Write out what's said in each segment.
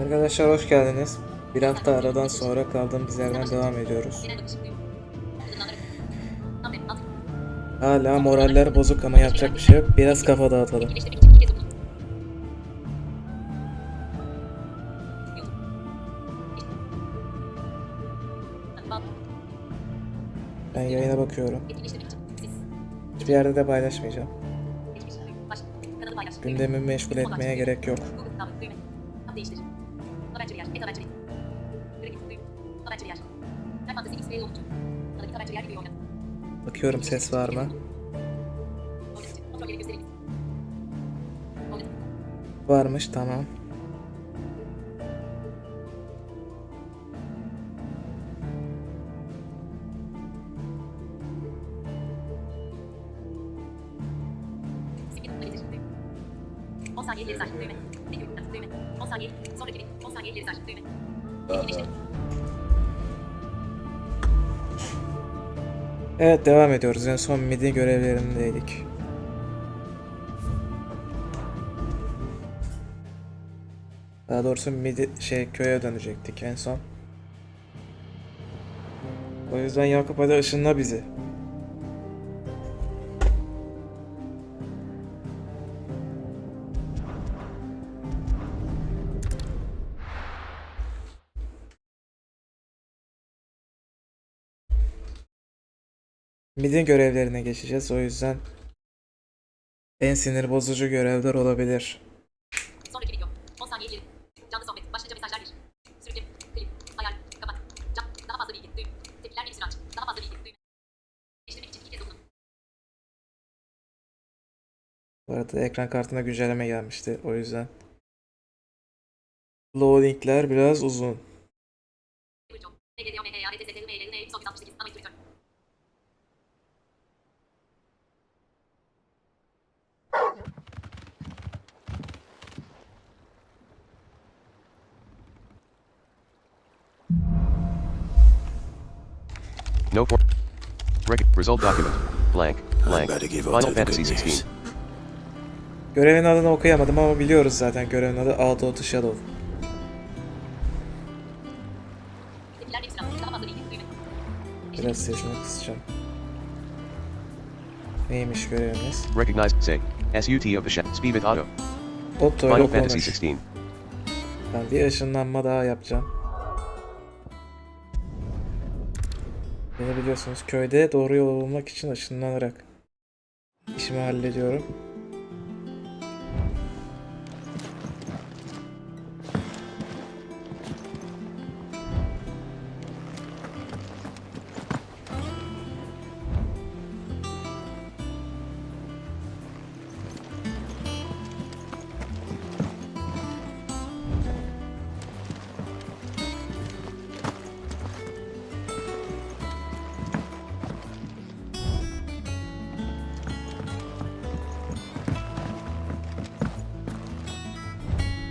Arkadaşlar hoş geldiniz. Bir hafta aradan sonra kaldığımız yerden devam ediyoruz. Hala moraller bozuk ama yapacak bir şey yok. Biraz kafa dağıtalım. Ben yayına bakıyorum. Hiçbir yerde de paylaşmayacağım. Gündemimi meşgul etmeye gerek yok. Bakıyorum ses var mı? Varmış, tamam. Evet, devam ediyoruz. En son medya görevlerindeydik. Daha doğrusu köye dönecektik en son. O yüzden Yakup, hadi ışınla bizi. Medya görevlerine geçeceğiz, o yüzden en sinir bozucu görevler olabilir. Sonraki video. 10 saniye ileri. Canlı sohbet. Başlıca mesajlar gir. Sürükle. Klip. Ayar. Kapat. Daha fazla bilgi. Düğüm. Tepkiler menüsünü aç. Daha fazla bilgi. Düğüm. Değiştirmek için 2 kez dokunun. Bu arada ekran kartına güncelleme gelmişti, o yüzden. Loading'ler biraz uzun. No for result document blank Final Fantasy 16. Görevin adını okuyamadım ama biliyoruz zaten görevin adı Out of the Shadow. Biraz sesini kısacağım. Neymiş görevimiz? Recognize say SUT of the shadow speed with auto. Otto Final ile Fantasy konuş. 16. Ben bir ışınlanma daha yapacağım. Beni biliyorsunuz, köyde doğru yol bulmak için ışınlanarak işimi hallediyorum.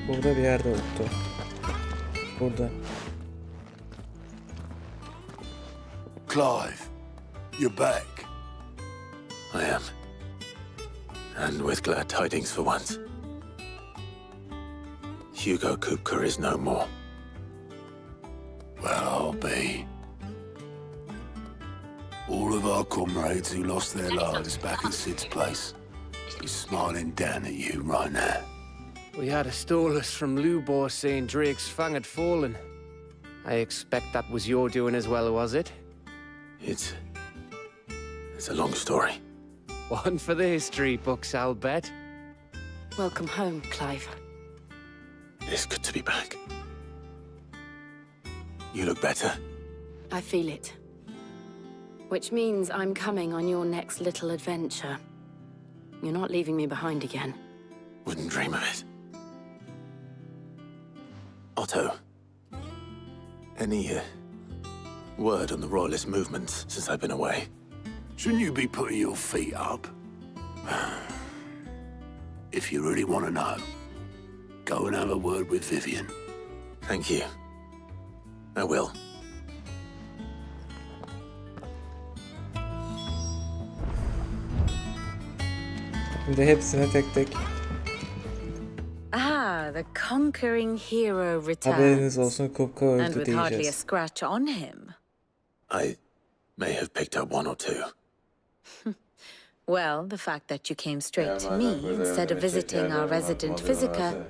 Burada bir yerde oldu. Burada. Clive, you're back. I am. And with glad tidings for once. Hugo Kupka is no more. Well, I'll be. All of our comrades who lost their lives back at Sid's place is smiling down at you right now. We had a stolus from Lubor saying Drake's fang had fallen. I expect that was your doing as well, was it? It's a long story. One for the history books, I'll bet. Welcome home, Clive. It's good to be back. You look better. I feel it. Which means I'm coming on your next little adventure. You're not leaving me behind again. Wouldn't dream of it. Otto, any word on the Royalist movements since I've been away? Shouldn't you be putting your feet up? If you really want to know, go and have a word with Vivian. Thank you. I will. Şimdi hepsine tek tek the conquering hero Haberiniz returns. olsun, Kupka And öldü with hardly a diyeceğiz. scratch on him. I may have picked up one or two. Well, the fact that you came straight to me instead of visiting our resident visitor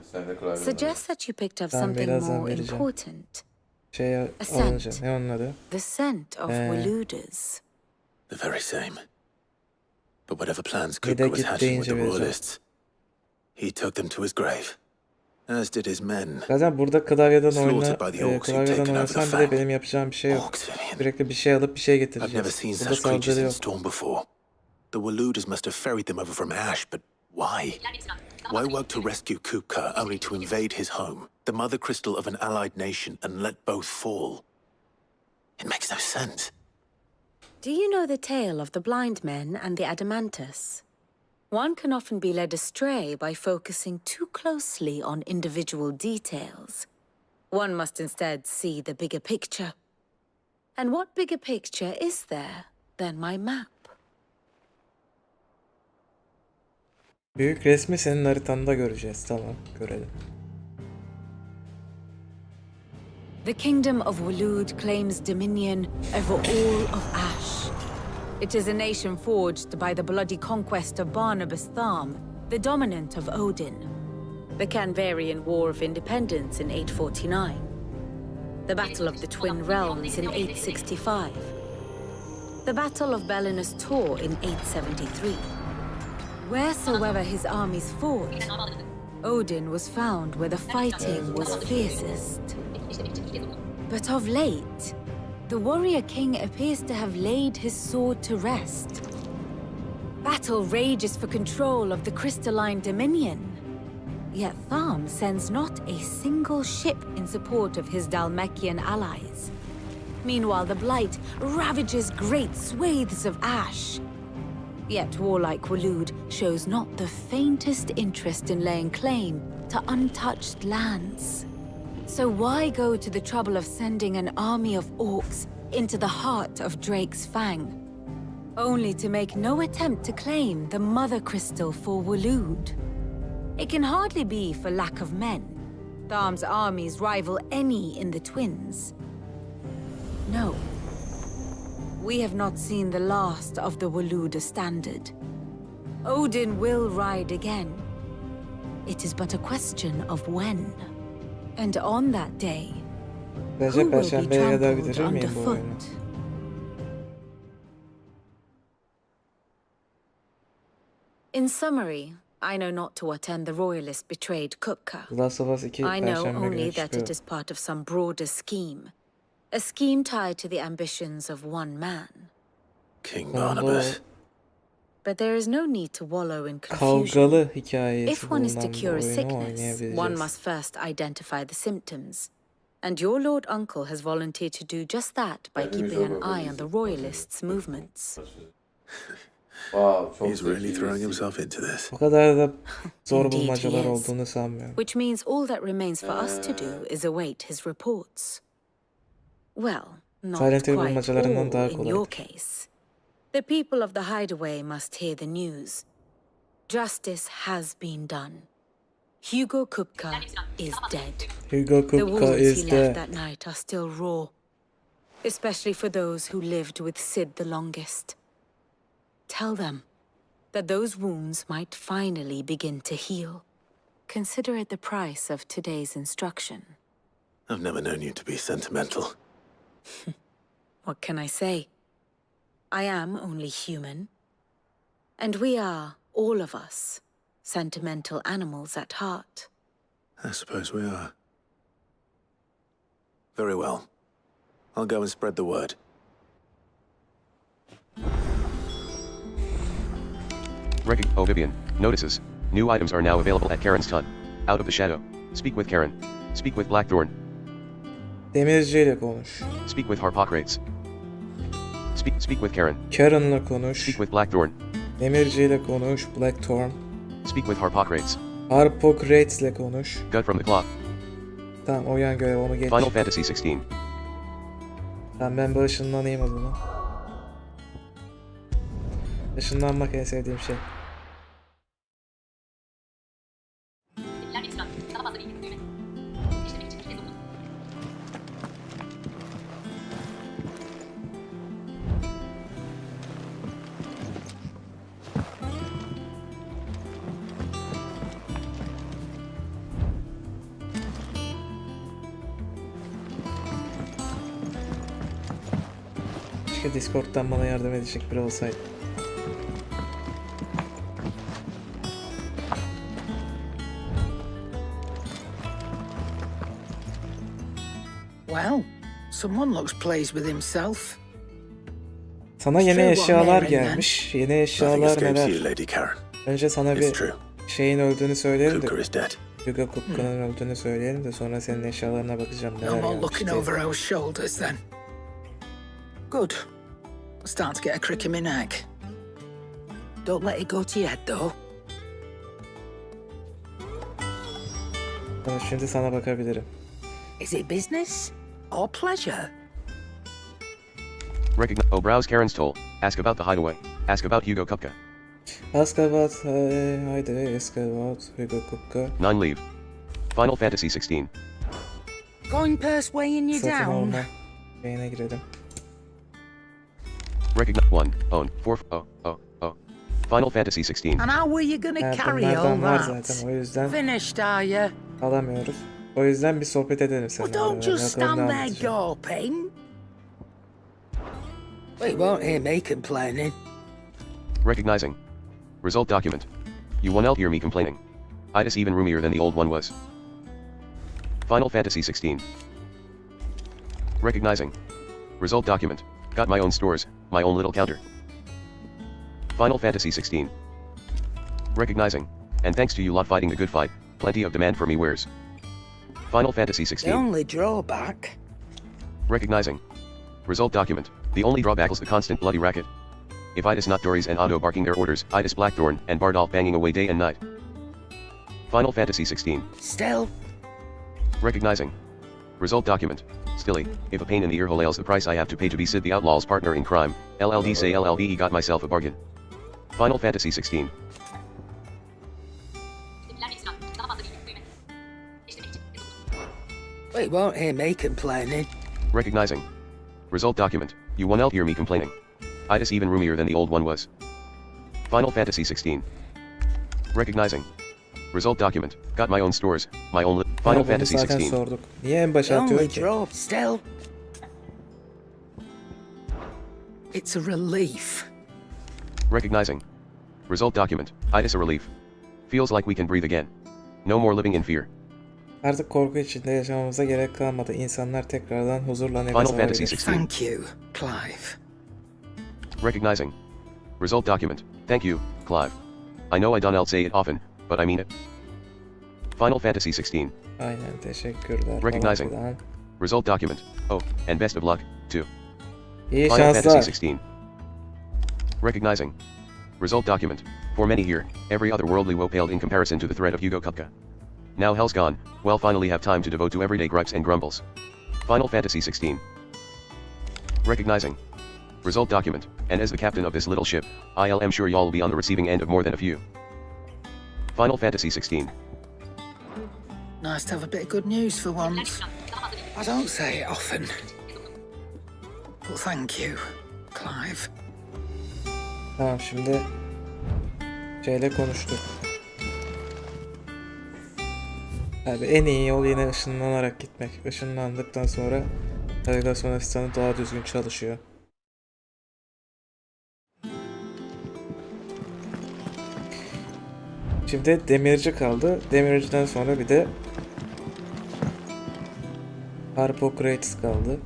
suggests that you picked up Ben something birazdan more vereceğim. important. Şey alınca ne onun adı? The scent of Waluders. The very same. But whatever plans Bir de Kupka was git hatching with the deyince vereceğim. royalists, he took them to his grave, as did his men. Zaten burada klavyeden Slaughtered by the orcs who'd klavyeden taken over oynasam the bile fang. benim yapacağım bir şey yok. Orcs, Vivian. Sürekli bir şey alıp bir şey I've never getireceğiz. seen Burada such creatures saldırı in yok. Storm before. The Waluders must have ferried them over from Ash, but why? Why work to rescue Kupka only to invade his home, the mother crystal of an allied nation, and let both fall? It makes no sense. Do you know the tale of the blind men and the adamantus? One can often be led astray by focusing too closely on individual details. One must instead see the bigger picture. And what bigger picture is there than my map? Büyük resmi senin haritanda göreceğiz. Tamam, görelim. The kingdom of Walud claims dominion over all of Ash. It is a nation forged by the bloody conquest of Barnabas Tharm, the dominant of Odin. The Canvarian War of Independence in 849. The Battle of the Twin Realms in 865. The Battle of Belinus Tor in 873. Wheresoever his armies fought, Odin was found where the fighting was fiercest. But of late, the warrior king appears to have laid his sword to rest. Battle rages for control of the crystalline dominion. Yet Tharm sends not a single ship in support of his Dalmekian allies. Meanwhile, the Blight ravages great swathes of Ash. Yet warlike Walud shows not the faintest interest in laying claim to untouched lands. So why go to the trouble of sending an army of orcs into the heart of Drake's Fang, only to make no attempt to claim the Mother Crystal for Walud? It can hardly be for lack of men. Tharm's armies rival any in the Twins. No. We have not seen the last of the Waluda standard. Odin will ride again. It is but a question of when. And on that day, who Bence will be Perşembe'ye kadar trampled bitirir miyim bu oyunu? underfoot? In summary, I know not to what end the royalists betrayed Kupka. Last of Us 2 I know Perşembe only günü that çıkıyor. it is part of some broader scheme. A scheme tied to the ambitions of one man. King Sonunda o Barnabas. But there is no need to wallow in confusion. kavgalı hikayesi If one is to bulunan bir cure a oyunu sickness, one oynayabileceğiz. must first identify the symptoms. And your Lord Uncle has volunteered to do just that by keeping an eye on the royalists' movements. He's really throwing himself into this. O kadar da zor Indeed he bulmacalar is. olduğunu sanmıyorum. Which means all that remains for us to do is await his reports. Well, not Silent Hill quite bulmacalarından daha all in kolay. your case. The people of the hideaway must hear the news. Justice has been done. Hugo Kupka is dead. Hugo The Kupka wounds is he left dead. that night are still raw, especially for those who lived with Sid the longest. Tell them that those wounds might finally begin to heal. Consider it the price of today's instruction. I've never known you to be sentimental. What can I say? I am only human. And we are, all of us, sentimental animals at heart. I suppose we are. Very well. I'll go and spread the word. Oh Vivian, notices. New items are now available at Karen's Ton. Out of the shadow. Speak with Karen. Speak with Blackthorn. Demirci ile konuş. Speak with Harpocrates. Speak with Karen. Karen'la konuş. Speak with Blackthorn. Demirci ile konuş. Blackthorn. Speak with Harpocrates. Harpocrates ile konuş. Gut from the Claw. Tamam, o yan görev, onu geç. Final Fantasy 16. Tamam, ben bu ışınlanayım o zaman. Işınlanmak en sevdiğim şey. Tepkiler bir sıra. Daha fazla bilgi. Keşke Discord'dan bana yardım edecek biri olsaydı. Well, someone looks pleased with himself. Sana yeni True, eşyalar what, gelmiş. Yeni Nothing eşyalar escapes you, neler? Lady Karen. Önce sana It's bir true. şeyin öldüğünü söyleyelim Cooper de. is dead. Hugo Kupka'nın öldüğünü söyleyelim de sonra senin eşyalarına bakacağım neler No more gelmiş looking diye. over our shoulders then. Good. I'm starting to get a crick in my neck. Don't let it go to your head though. Tamam, şimdi sana bakabilirim. Is it business or pleasure? Browse Karen's toll. Ask about the hideaway. Ask about Hugo Kupka. Ask about, haydi ask about Hugo Kupka. 9 leave. Final Fantasy 16. Going purse weighing you Satın down? alma şeyine girelim. 1. Own. 4. Final Fantasy 16. And how were you gonna Evet, carry all bunlardan var that? zaten, o yüzden Finished, are you? alamıyoruz. O yüzden bir sohbet edelim Well, seninle. don't just stand there gawping. We won't hear me complaining. Recognizing. Result document. You won't hear me complaining. It is even roomier than the old one was. Final Fantasy 16. Recognizing. Result document. Got my own stores, my own little counter. Final Fantasy 16. Recognizing. And thanks to you lot fighting the good fight, plenty of demand for me wares. Final Fantasy The 16. only drawback. Recognizing. Result document. The only drawback is the constant bloody racket. If it is not Dories and Otto barking their orders, it is Blackthorn and Bardolph banging away day and night. Final Fantasy 16. Still, Recognizing. Result document. Stilly, if a pain in the ear hole ails the price I have to pay to be Sid the Outlaw's partner in crime, LLD say LLBE got myself a bargain. Final Fantasy 16. Tepkiler bir sınav. Daha fazla bilgi. Düğme. Değiştirmek için. we won't hear me complaining. Recognizing. Result document. You won't hear me complaining. It is even roomier than the old one was. Final Fantasy 16. Recognizing. Result document. Got my own stores, my own Final Bunu Fantasy zaten 16. sorduk. Niye en The başa only atıyor ki? draw. Still, it's a relief. Recognizing. Result document. It is a relief. Feels like we can breathe again. No more living in fear. Artık korku içinde yaşamamıza gerek kalmadı. İnsanlar tekrardan huzurla nefes Final Fantasy alabilir. 16. Thank you, Clive. Recognizing. Result document. Thank you, Clive. I know I don't say it often, but I mean it. Final Fantasy 16. Aynen, teşekkürler. falan Recognizing. filan. Result document. Oh, and best of luck, too. İyi Final Fantasy şanslar. 16. Recognizing. Result document. For many here, every other worldly woe paled in comparison to the threat of Hugo Kupka. Now hell's gone, well finally have time to devote to everyday gripes and grumbles. Final Fantasy 16. Recognizing. Result document, and as the captain of this little ship, I am sure y'all will be on the receiving end of more than a few. Final Fantasy 16. Nice to have a bit of good news for Tepkiler bir once. sınav. Daha fazla bilgi. I don't say it often, but thank you, Clive. Tamam, şimdi şeyle konuştuk. Abi en iyi yol yine ışınlanarak gitmek. Işınlandıktan sonra navigasyon asistanı daha düzgün çalışıyor. Şimdi demirci kaldı. Demirciden sonra bir de Harpocrates kaldı.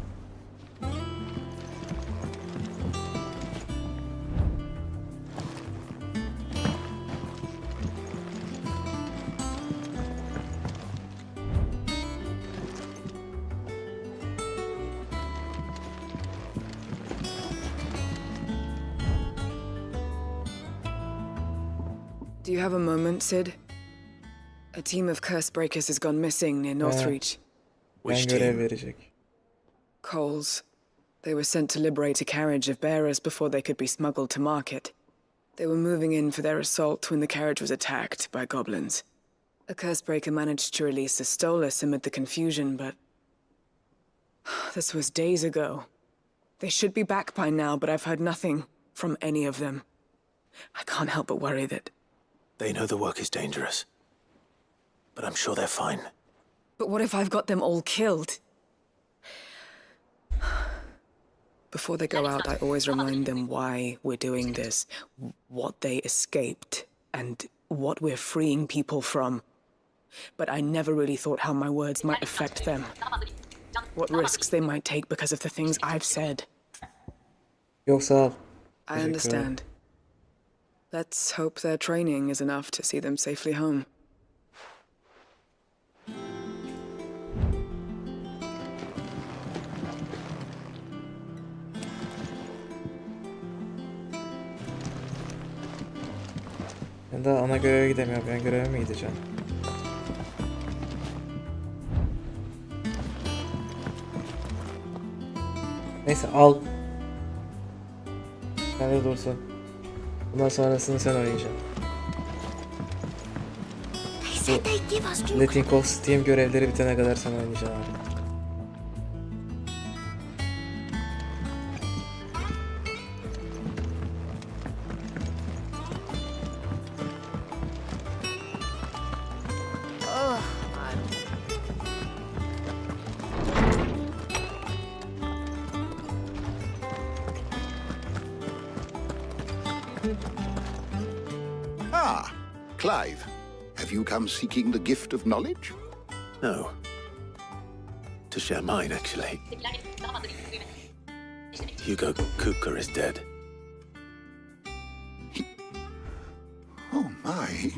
Do you have a moment, Sid? A team of curse breakers has gone missing near Northreach. Ben Which görev team? verecek. Coles. They were sent to liberate a carriage of bearers before they could be smuggled to market. They were moving in for their assault when the carriage was attacked by goblins. A curse breaker managed to release a Stolus amid the confusion, but this was days ago. They should be back by now, but I've heard nothing from any of them. I can't help but worry that... They know the work is dangerous. But I'm sure they're fine. But what if I've got them all killed? Before they go out, I always remind them why we're doing this, what they escaped, and what we're freeing people from. But I never really thought how my words might affect them. What risks they might take because of the things I've said. Yok sağ ol. I understand. Let's hope their training is enough to see them safely home. Ben daha ana göreve gidemiyorum. Ben göreve mi gideceğim? Neyse al. Sen de dursun. Bundan sonrasını sen oynayacaksın. Letting Off Steam görevleri bitene kadar sen oynayacaksın abi. Ah, Clive. Have you come seeking the gift of knowledge? No. To share mine, actually. Hugo Kupka is dead. Oh my.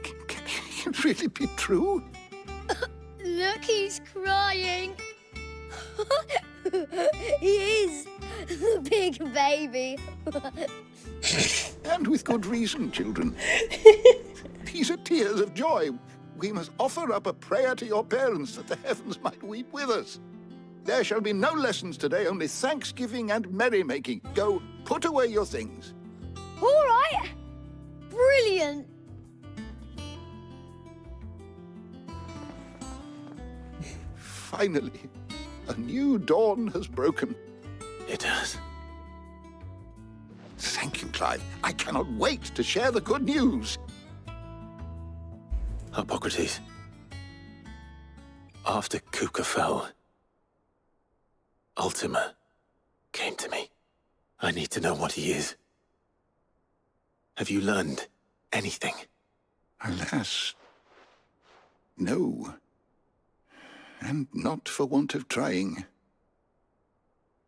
Can it really be true? Look, he's crying. He is. Big baby. And with good reason, children. These are tears of joy. We must offer up a prayer to your parents that the heavens might weep with us. There shall be no lessons today, only thanksgiving and merrymaking. Go, put away your things. All right. Brilliant. Finally, a new dawn has broken. It has. Thank you, Clive. I cannot wait to share the good news. Hippocrates. After Kupka fell, Ultima came to me. I need to know what he is. Have you learned anything? Alas, no. And not for want of trying.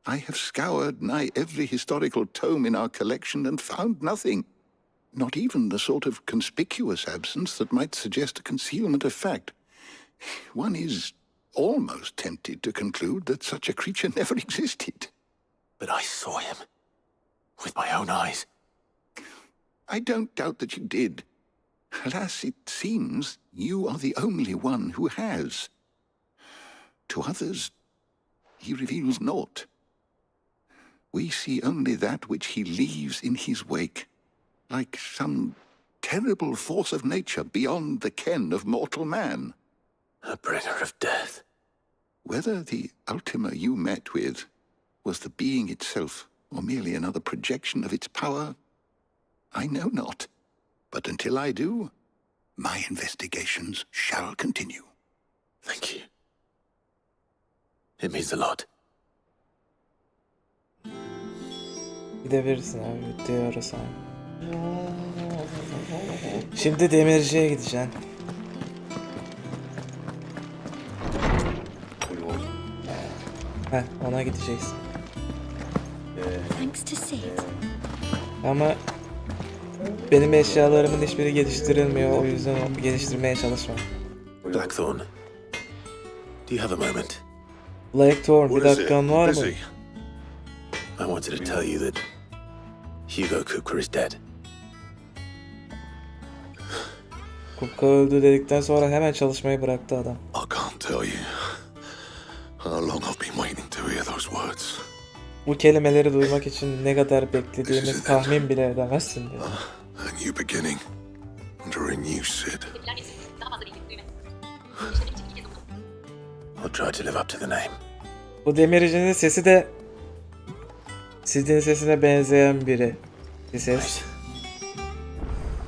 I have scoured nigh every historical tome in our collection and found nothing. Not even the sort of conspicuous absence that might suggest a concealment of fact. One is almost tempted to conclude that such a creature never existed. But I saw him. With my own eyes. I don't doubt that you did. Alas, it seems you are the only one who has. To others, he reveals naught. We see only that which he leaves in his wake, like some terrible force of nature beyond the ken of mortal man. A bringer of death. Whether the Ultima you met with was the being itself, or merely another projection of its power, I know not. But until I do, my investigations shall continue. Thank you. It means a lot. Gidebilirsin abi. Diyoruz abi. Şimdi demirciye gideceksin. Heh, ona gideceksin. Thanks to Sid. Ama benim eşyalarımın hiçbiri geliştirilmiyor. O yüzden onu geliştirmeye çalışmam. Blackthorn. Do you have a moment? Blackthorn, bir dakikan var mı? I wanted to tell you that Hugo Kupka is dead. Kupka öldü dedikten sonra hemen çalışmayı bıraktı adam. I can't tell you how long I've been waiting to hear those words. Bu kelimeleri duymak için ne kadar beklediğimiz tahmin bile edemezsin dedi. A new beginning under a new Sid. I'll try to live up to the name. Bu demircinin sesi de Sid'in sesine benzeyen biri. Bir ses.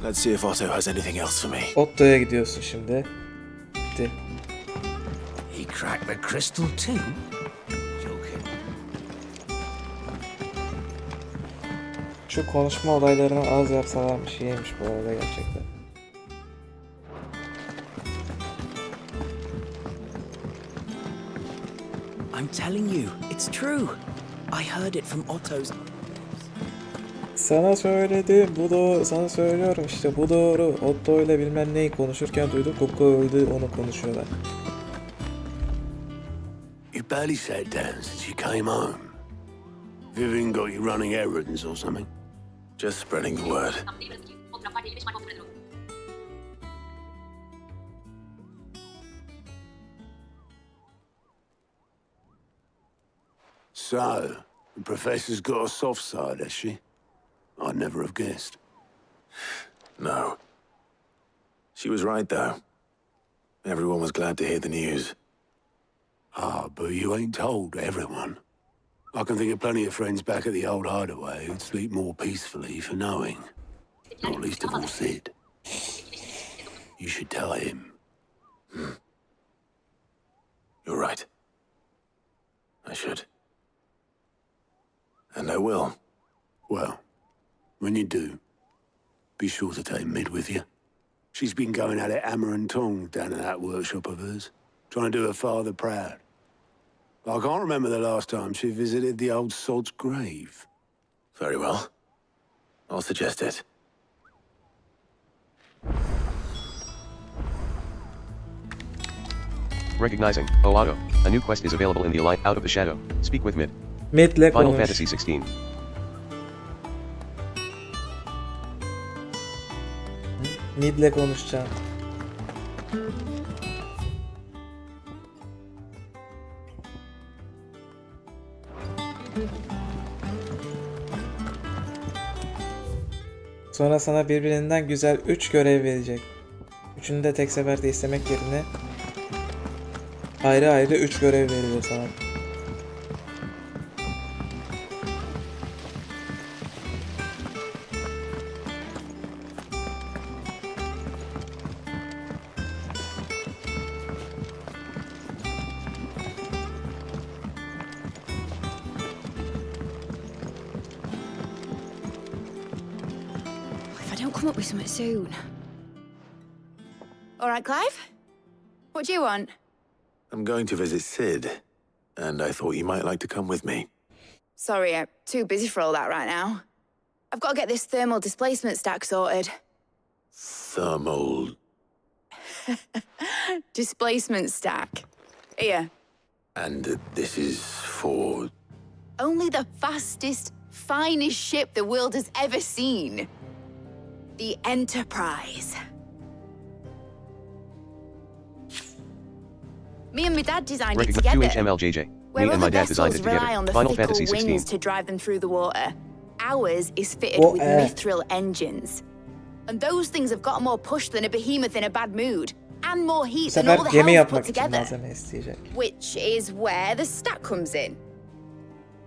Let's see if Otto has anything else for me. Otto'ya gidiyorsun şimdi. Gitti. He cracked the crystal too? Joking. Şu konuşma olaylarını az yapsalarmış iyiymiş bu arada gerçekten. I'm telling you, it's true. I heard it from Otto's. Sana söyledim, bu doğru. Sana söylüyorum işte, bu doğru. Otto ile bilmem neyi konuşurken duydum, Kukko öldü, onu konuşuyorlar. You barely sat down since you came home. Vivian got you running errands or something? Just spreading the word. Fotoğraflar 55 Mart okulları. So, the professor's got a soft side, has she? I'd never have guessed. No. She was right, though. Everyone was glad to hear the news. Ah, but you ain't told everyone. I can think of plenty of friends back at the old hideaway who'd sleep more peacefully for knowing. Not least of all Sid. You should tell him. You're right. I should. And I will. Well, when you do, be sure to take Mid with you. She's been going at it hammer and tongs down in that workshop of hers, trying to do her father proud. I can't remember the last time she visited the old sod's grave. Very well. I'll suggest it. Recognizing. Oh Otto. A new quest is available in the Light Out of the Shadow. Speak with Mid. Mid'le Final konuş. Fantasy 16. Mid'le konuşacağım. Sonra sana birbirinden güzel 3 görev verecek. Üçünü de tek seferde istemek yerine ayrı ayrı 3 görev veriyor sana. If I don't come up with something soon. All right, Clive? What do you want? I'm going to visit Sid, and I thought you might like to come with me. Sorry, I'm too busy for all that right now. I've got to get this thermal displacement stack sorted. Thermal... Displacement stack. Here. And this is for... Only the fastest, finest ship the world has ever seen. The Enterprise. Me and my dad designed it together. QHMLJJ. Where Me and other my dad designed it vessels rely together. on the Final fickle Fantasy 16. winds to drive them through the water. Ours is fitted What, with mithril engines. And those things have got more push than a behemoth in a bad mood. And more Bu heat than sefer all the gemi hells put yapmak için together. malzeme isteyecek. Which is where the stack comes in.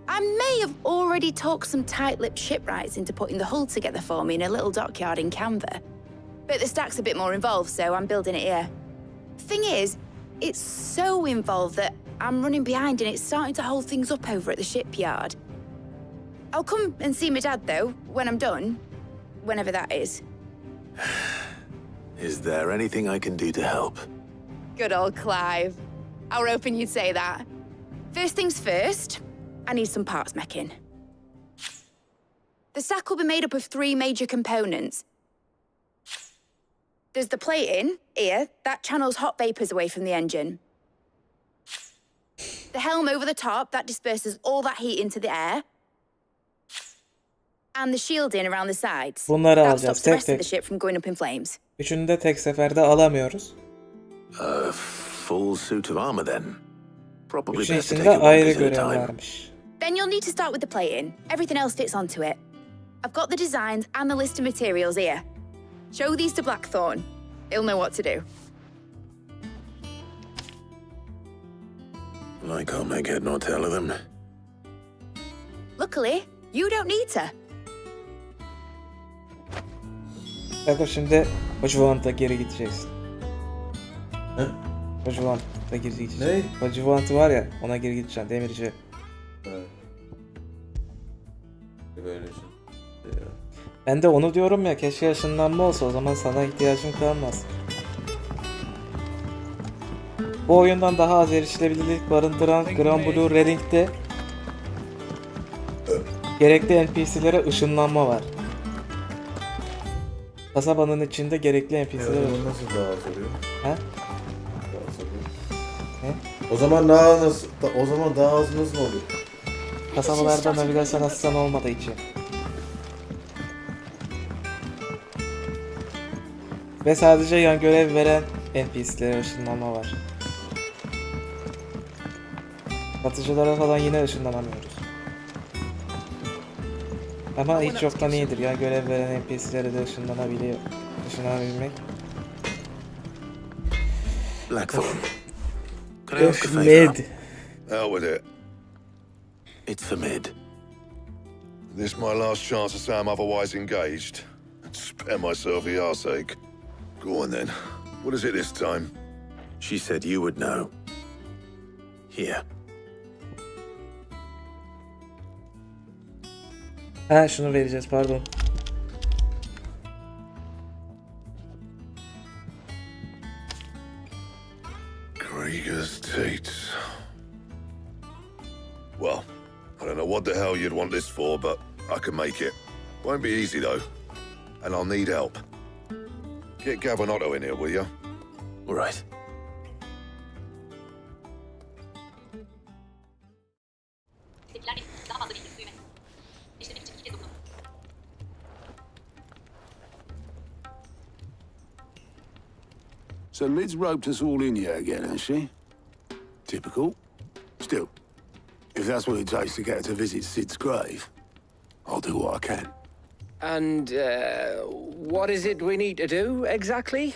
I may have already talked some tight-lipped shipwrights into putting the hull together for me in a little dockyard in Canva. But the stack's a bit more involved, so I'm building it here. Thing is, it's so involved that I'm running behind and it's starting to hold things up over at the shipyard. I'll come and see my dad, though, when I'm done. Whenever that is. Is there anything I can do to help? Good old Clive. I were hoping you'd say that. First things first, I need some parts making. The stack will be made up of 3 major components. There's the plating, here, that channels hot vapors away from the engine. The helm over the top, that disperses all that heat into the air. And the shielding around the sides. Bunları That alacağız stops the tek rest of the tek. ship from going up in flames. Üçünü de tek seferde alamıyoruz. A full suit of armor, then. Probably Üçün best to içinde take it one ayrı piece at a görev time. varmış. Then you'll need to start with the plating. Everything else fits onto it. I've got the designs and the list of materials here. Show these to Blackthorn. He'll know what to do. I can't make head nor tail of them. Luckily, you don't need to. Bakın şimdi Hocavant'a geri gideceksin. He? Hocavant'a geri gideceksin. Ne? Hocavant'ı var ya, ona geri gideceksin, demirci. Evet. Böyle şey. Ben de onu diyorum ya, keşke ışınlanma olsa, o zaman sana ihtiyacım kalmaz. Bu oyundan daha az erişilebilirlik barındıran Grand Blue Redding'de gerekli NPC'lere ışınlanma var. Kasabanın içinde gerekli NPC'ler var. Nasıl daha az oluyor? He? Daha az oluyor. Ne? O zaman daha az, o zaman daha az nasıl oluyor? Kasabalarda navigasyon asistan olmadığı için. Ve sadece yan görev veren NPC'lere ışınlanma var. Satıcılara falan yine ışınlanamıyoruz. Ama hiç yoktan iyidir ya, görev veren NPC'lere de ışınlanabilmek. Blackthorn. Can I ask a favor? Med. Out with it. It's for Mid. This my last chance to say I'm otherwise engaged. Spare myself the arseache. Go on then. What is it this time? She said you would know. Here. Ha, şunu vereceğiz, pardon. Krieger's teats. Well, I don't know what the hell you'd want this for, but I can make it. Won't be easy though. And I'll need help. Get Gav and Otto in here, will you? All right. Tepkiler daha fazla bilgi. Düğme. İşlemek için 2 kez dokunun. So Mid's roped us all in here again, has she? Typical. Still, if that's what it takes to get her to visit Sid's grave, I'll do what I can. And, what is it we need to do, exactly?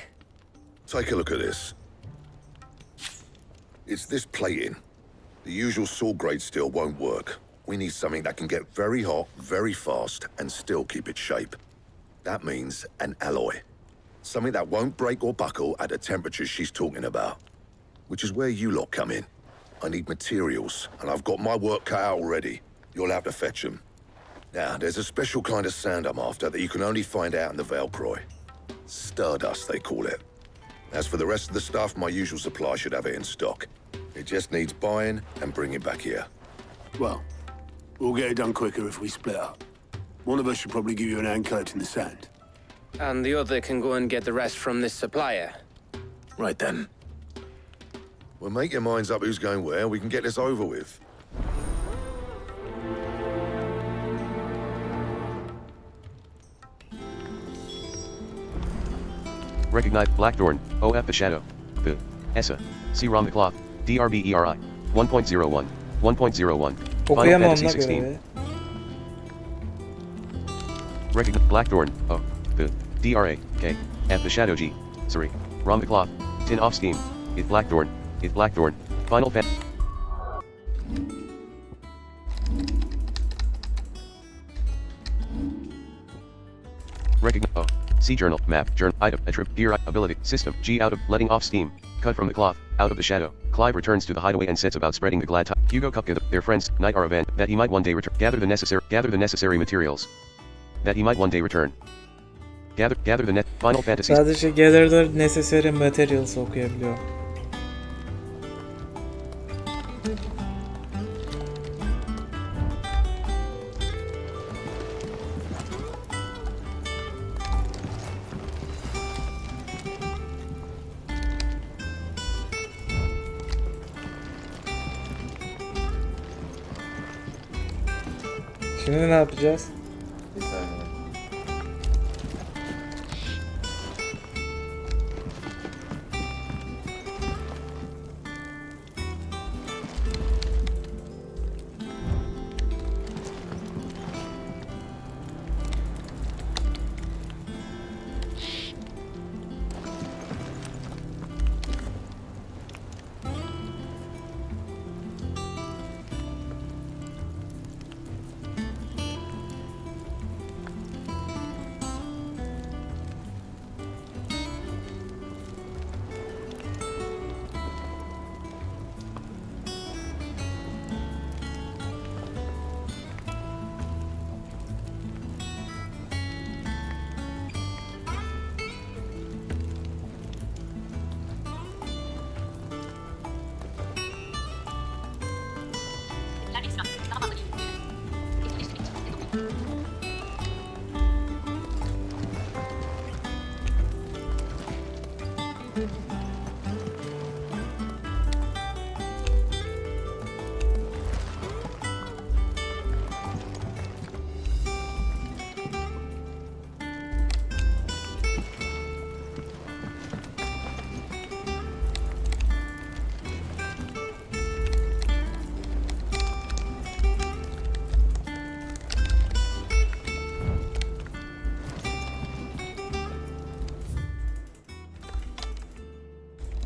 Take a look at this. It's this plating. The usual saw grade steel won't work. We need something that can get very hot, very fast, and still keep its shape. That means an alloy. Something that won't break or buckle at the temperatures she's talking about. Which is where you lot come in. I need materials, and I've got my work cut out already. You'll have to fetch them. Now, there's a special kind of sand I'm after that you can only find out in the Valproy. Stardust, they call it. As for the rest of the stuff, my usual supply should have it in stock. It just needs buying and bringing back here. Well, we'll get it done quicker if we split up. One of us should probably give you an hand collecting the sand. And the other can go and get the rest from this supplier. Right then. Well, make your minds up who's going where, and we can get this over with. Recognize Blackthorn, OF the Shadow, the ESA, C. Rom the Cloth, DRBERI, 1.01, 1.01, Final Okuyamam Fantasy ona 16. göre. Recognize Blackthorn, O, the DRA, K, F the Shadow G, sorry, Rom the Cloth, Tin Off Scheme, It Blackthorn, Final Fantasy. Recognize O. C journal, map, journal, item, attribute, gear, ability, system, G out of, letting off steam, cut from the cloth, out of the shadow. Clive returns to the hideaway and sets about spreading the glad tidings. Hugo Kupka, their friends, Knight are event, that he might one day return. Gather the necessary materials. That he might one day return. Gather the net, Final Fantasy. Sadece gather the necessary materials okuyabiliyor. Şimdi ne yapacağız? Bir saniye.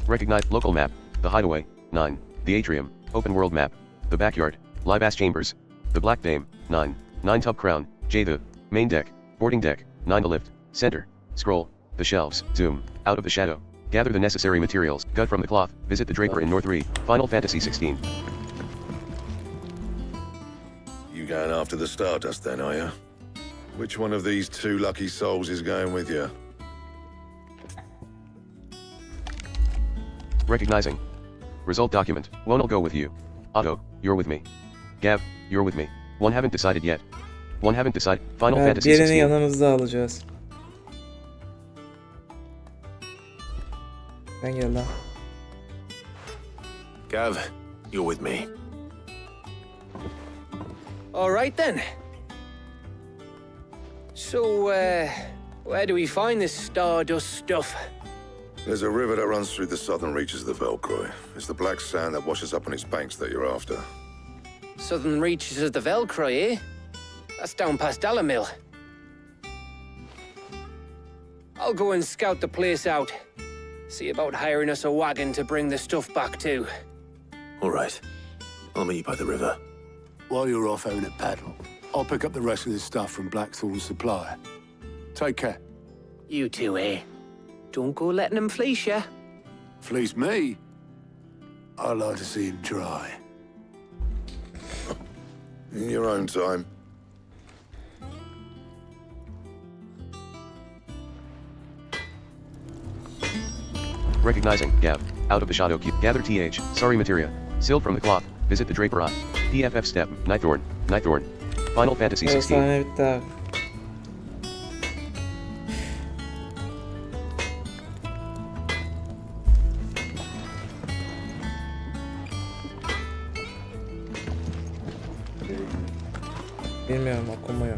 Recognize local map, the hideaway, 9, the atrium, open world map, the backyard, live ass chambers, the black dame, 9, 9 tub crown, J the, main deck, boarding deck, 9 the lift, center, scroll, the shelves, zoom, out of the shadow, gather the necessary materials, gut from the cloth, visit the draper in North 3, Final Fantasy 16. You going after the Stardust then, are you? Which one of these two lucky souls is going with you? Recognizing. Result document. One I'll go with you. Otto, you're with me. Gav, you're with me. One haven't decided yet. One haven't decided. Final Fantasy Birini 16. yanımızda alacağız. Sen gel lan. Gav, you're with me. All right then. So, where do we find this Stardust stuff? There's a river that runs through the southern reaches of the Velcroy. It's the black sand that washes up on its banks that you're after. Southern reaches of the Velcroy, eh? That's down past Alamill. I'll go and scout the place out. See about hiring us a wagon to bring the stuff back to. All right. I'll meet you by the river. While you're off having a paddle, I'll pick up the rest of this stuff from Blackthorn's supply. Take care. You two, eh? Don't go letting them fleece ya. Fleece me? I'd like to see him try. In your own time. Recognizing. Gav. Out of the shadow cube. Gather TH. Sorry materia. Sealed from the cloth. Visit the draper eye. PFF step. Nightthorn. Nightthorn. Final Fantasy 16. Sahne bitti abi. Bilmiyorum, okumuyor.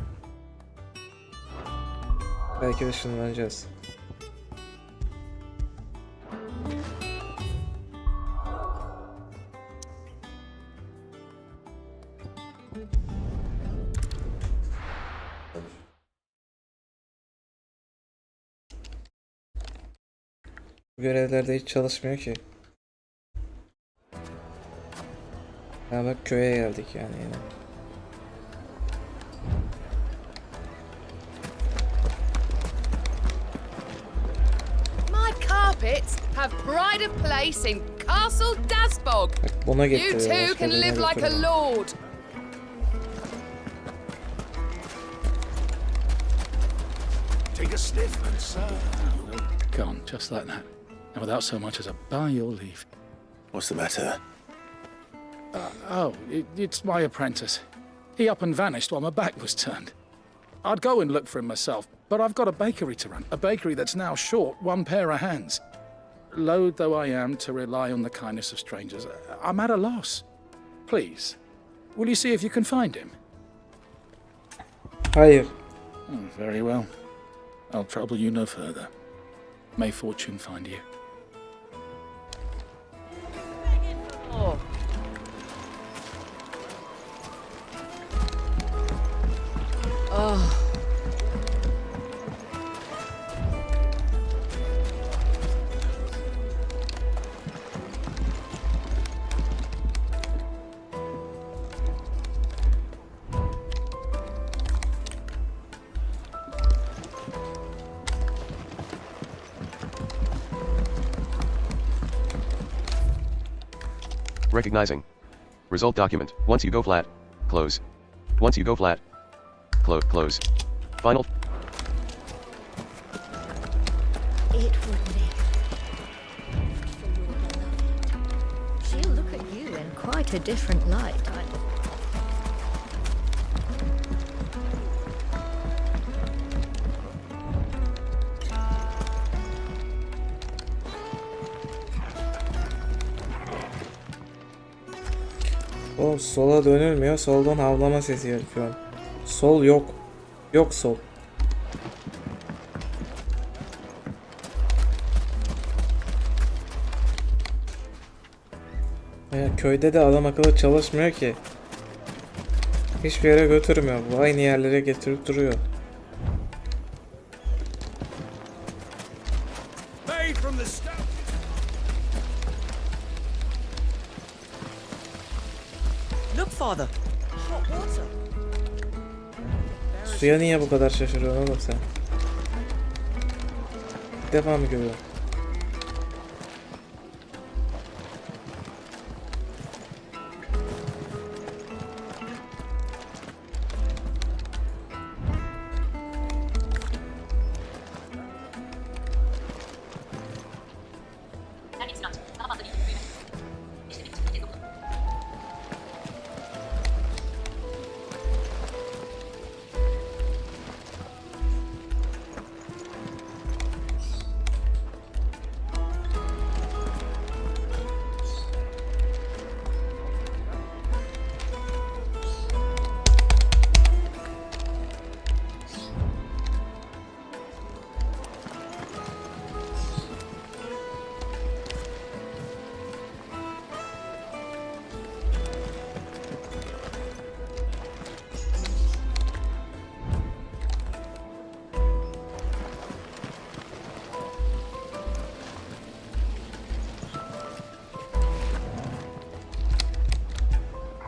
Belki ışınlanacağız. Bu görevlerde hiç çalışmıyor ki. Ya bak, köye geldik yani yine. Carpets have pride of place in Castle Dasbog. Buna You getiriyor. too can live like a lord. Take a sniff and serve. Gone, just like that. And without so much as a by your leave. What's the matter? It's my apprentice. He up and vanished while my back was turned. I'd go and look for him myself, but I've got a bakery to run. A bakery that's now short one pair of hands. Loath though I am to rely on the kindness of strangers, I'm at a loss. Please, will you see if you can find him? Hayır. Very well. I'll trouble you no further. May fortune find you. Recognizing. Result document. Once you go flat. Close. Once you go flat. Close. Final. It would live. For your beloved. She'll look at you in quite a different light. Oğlum sola dönülmüyor. Soldan havlama sesi yapıyor. Sol yok. Yok sol. Ya köyde de adam akıllı çalışmıyor ki. Hiçbir yere götürmüyor. Bu aynı yerlere getirip duruyor. Look, Father. Hot water. Suya niye bu kadar şaşırıyorsun oğlum sen? İlk defa mı görüyorsun? Her bir sürat. Daha fazla bilgi. Büyüme. İşlemek için bir kez okudum.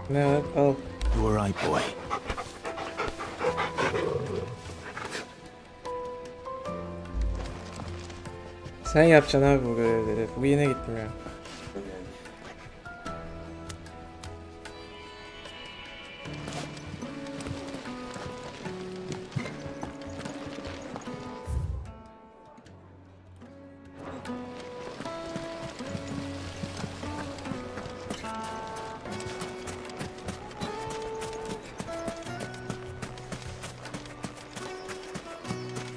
Ne var? Al. You were right, boy. Sen yapacaksın abi bu görevleri. Bu yine gitmiyor.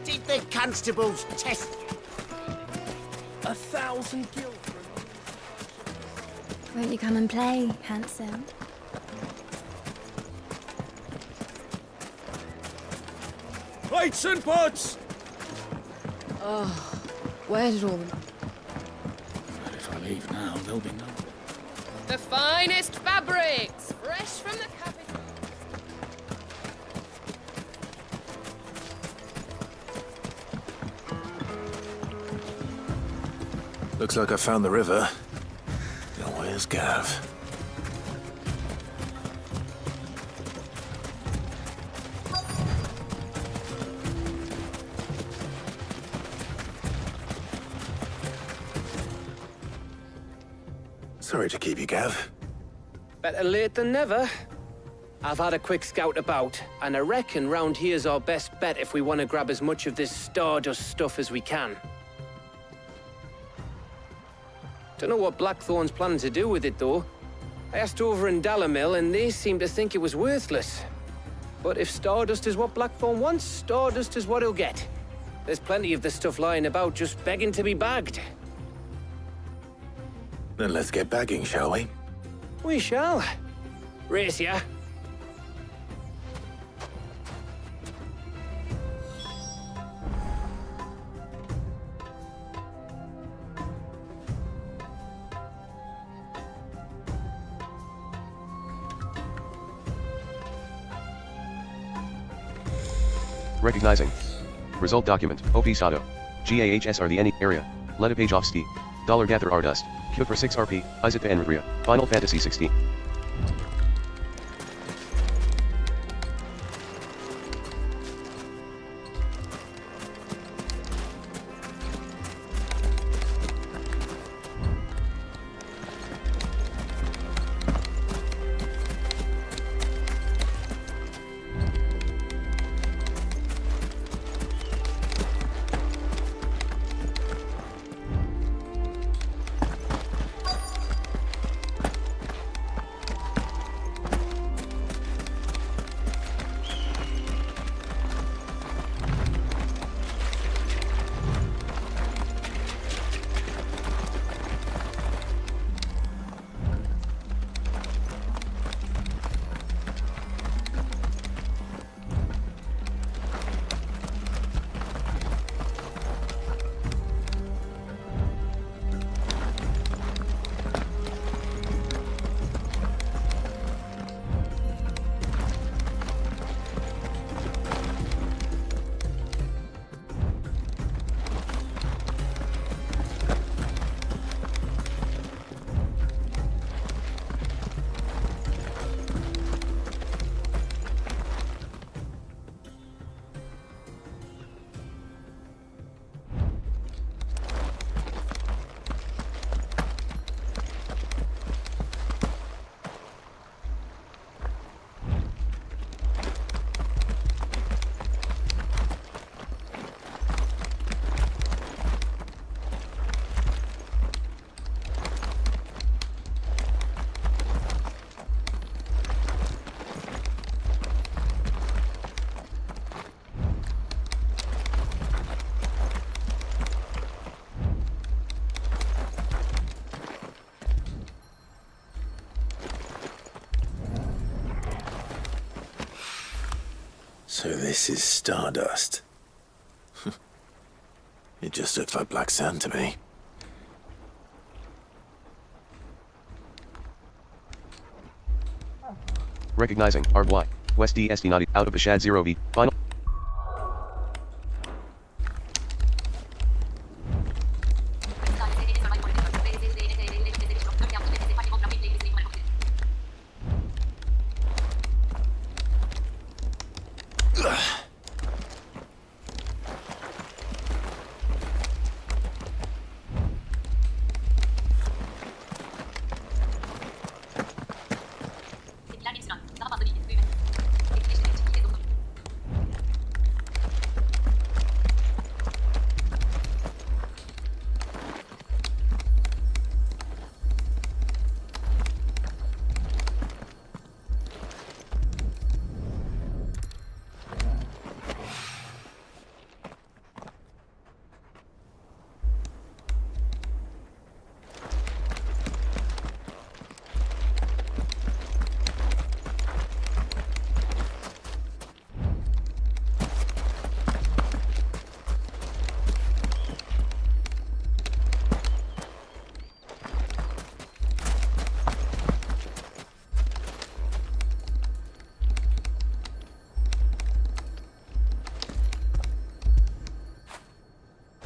Did the constables test 1,000 gil? Won't you come and play, handsome? Plates and pots! Oh, where did all the... But if I leave now, there'll be no... The finest fabrics, fresh from the capital. Looks like I found the river. Now where's Gav? Sorry to keep you, Gav. Better late than never. I've had a quick scout about, and I reckon round here's our best bet if we want to grab as much of this stardust stuff as we can. Don't know what Blackthorn's planning to do with it, though. I asked over in Dalamil, and they seem to think it was worthless. But if stardust is what Blackthorn wants, stardust is what he'll get. There's plenty of this stuff lying about, just begging to be bagged. Then let's get bagging, shall we? We shall. Race ya. Recognizing. Result document. OP Sato. GAHS are the any area. Let a page off sti. Dollar gather R dust. Küfür 6 RP. Izit Enria. Final Fantasy 16. So this is stardust. It just looks like black sand to me. Recognizing RY. West DSD not out of Bashad 0V. Final.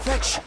Fetch!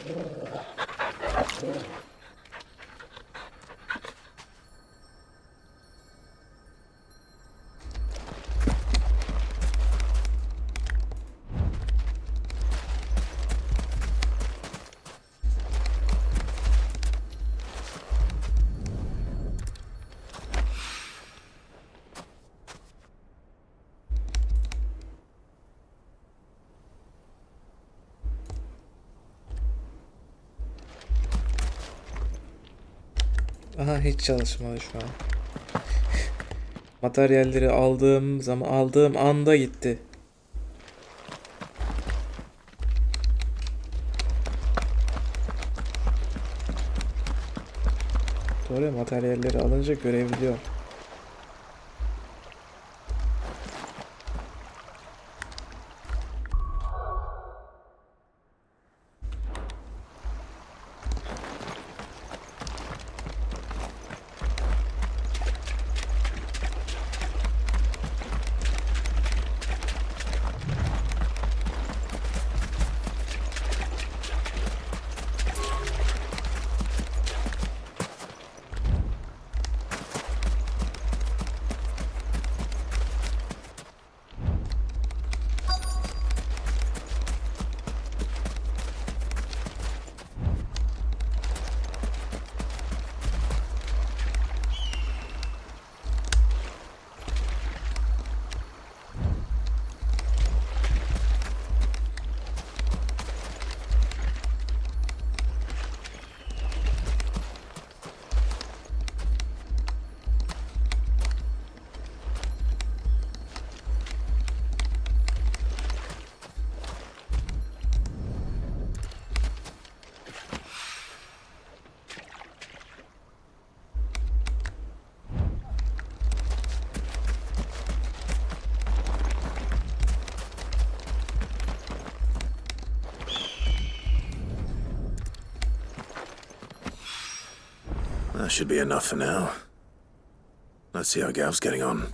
Aha, hiç çalışmadı şu an. Materyalleri aldığım anda gitti. Doğru ya, materyalleri alınca görebiliyor. That should be enough for now. Let's see how Gav's getting on.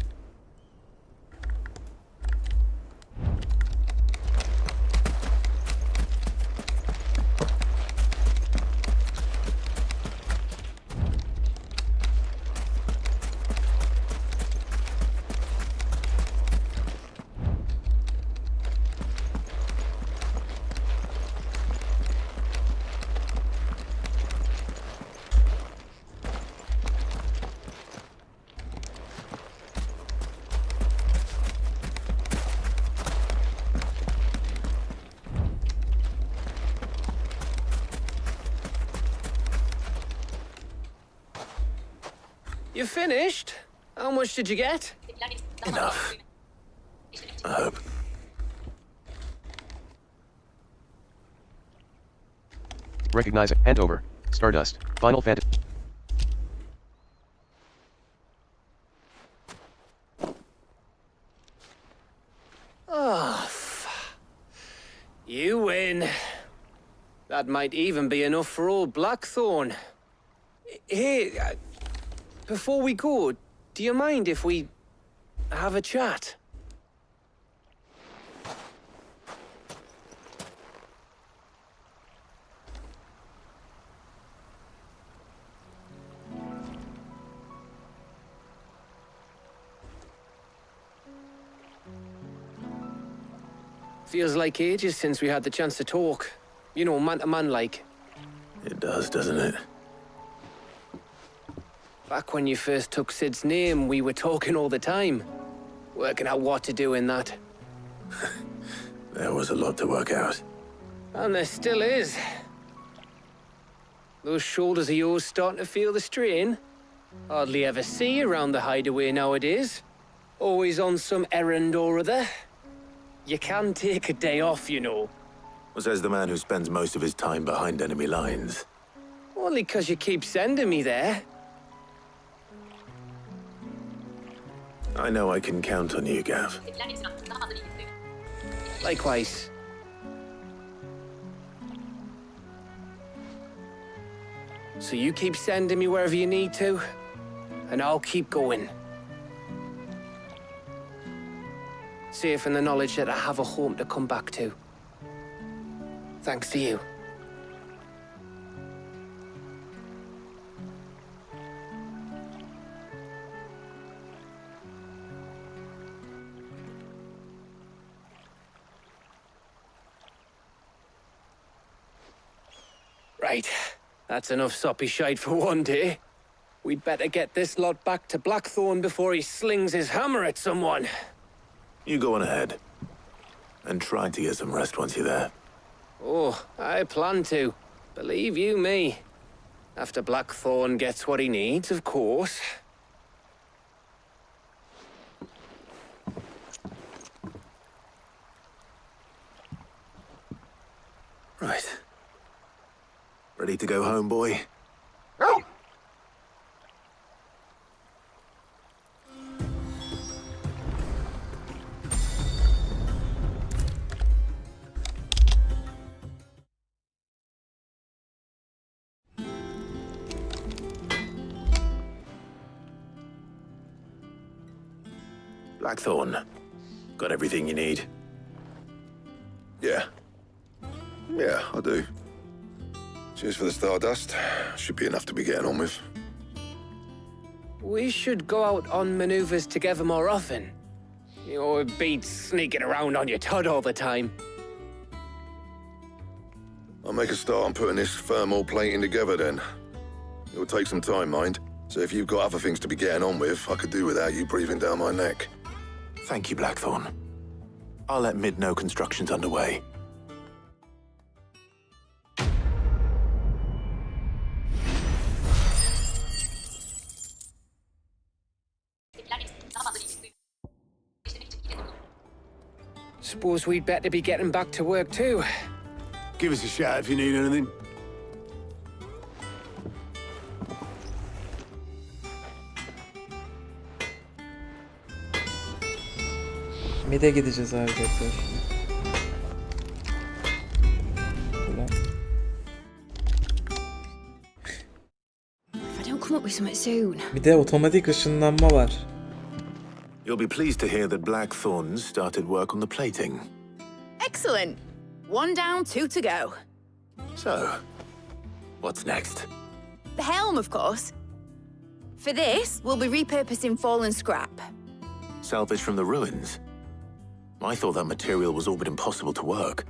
You finished? How much did you get? Enough. I hope. Recognizing. And over. Stardust. Final Fantasy. Ah, That might even be enough for old Blackthorn. Hey, before we go, do you mind if we have a chat? Feels like ages since we had the chance to talk. You know, man to man like. It does, doesn't it? Back when you first took Sid's name, we were talking all the time. Working out what to do in that. There was a lot to work out. And there still is. Those shoulders of yours starting to feel the strain? Hardly ever see you around the hideaway nowadays. Always on some errand or other. You can take a day off, you know. Says the man who spends most of his time behind enemy lines. Only 'cause you keep sending me there. I know I can count on you, Gav. Likewise. So you keep sending me wherever you need to, and I'll keep going. Safe in the knowledge that I have a home to come back to. Thanks to you. Right, that's enough soppy shite for one day. We'd better get this lot back to Blackthorn before he slings his hammer at someone. You go on ahead. And try to get some rest once you're there. Oh, I plan to. Believe you me. After Blackthorn gets what he needs, of course. Right. Ready to go home, boy? Blackthorn, got everything you need? Yeah. Yeah, I do. Cheers for the stardust. Should be enough to be getting on with. We should go out on maneuvers together more often. You know, it beats sneaking around on your Todd all the time. I'll make a start on putting this thermal plating together then. It'll take some time, mind. So if you've got other things to be getting on with, I could do without you breathing down my neck. Thank you, Blackthorn. I'll let Mid know construction's underway. Suppose we'd better be getting back to work too. Give us a shout if you need anything. Mid'e gideceğiz abi tekrar. Ulan. If I don't come up with something soon. Bir de otomatik ışınlanma var. You'll be pleased to hear that Blackthorn's started work on the plating. Excellent. 1 down, 2 to go. So, what's next? The helm, of course. For this, we'll be repurposing fallen scrap. Salvage from the ruins? I thought that material was all but impossible to work.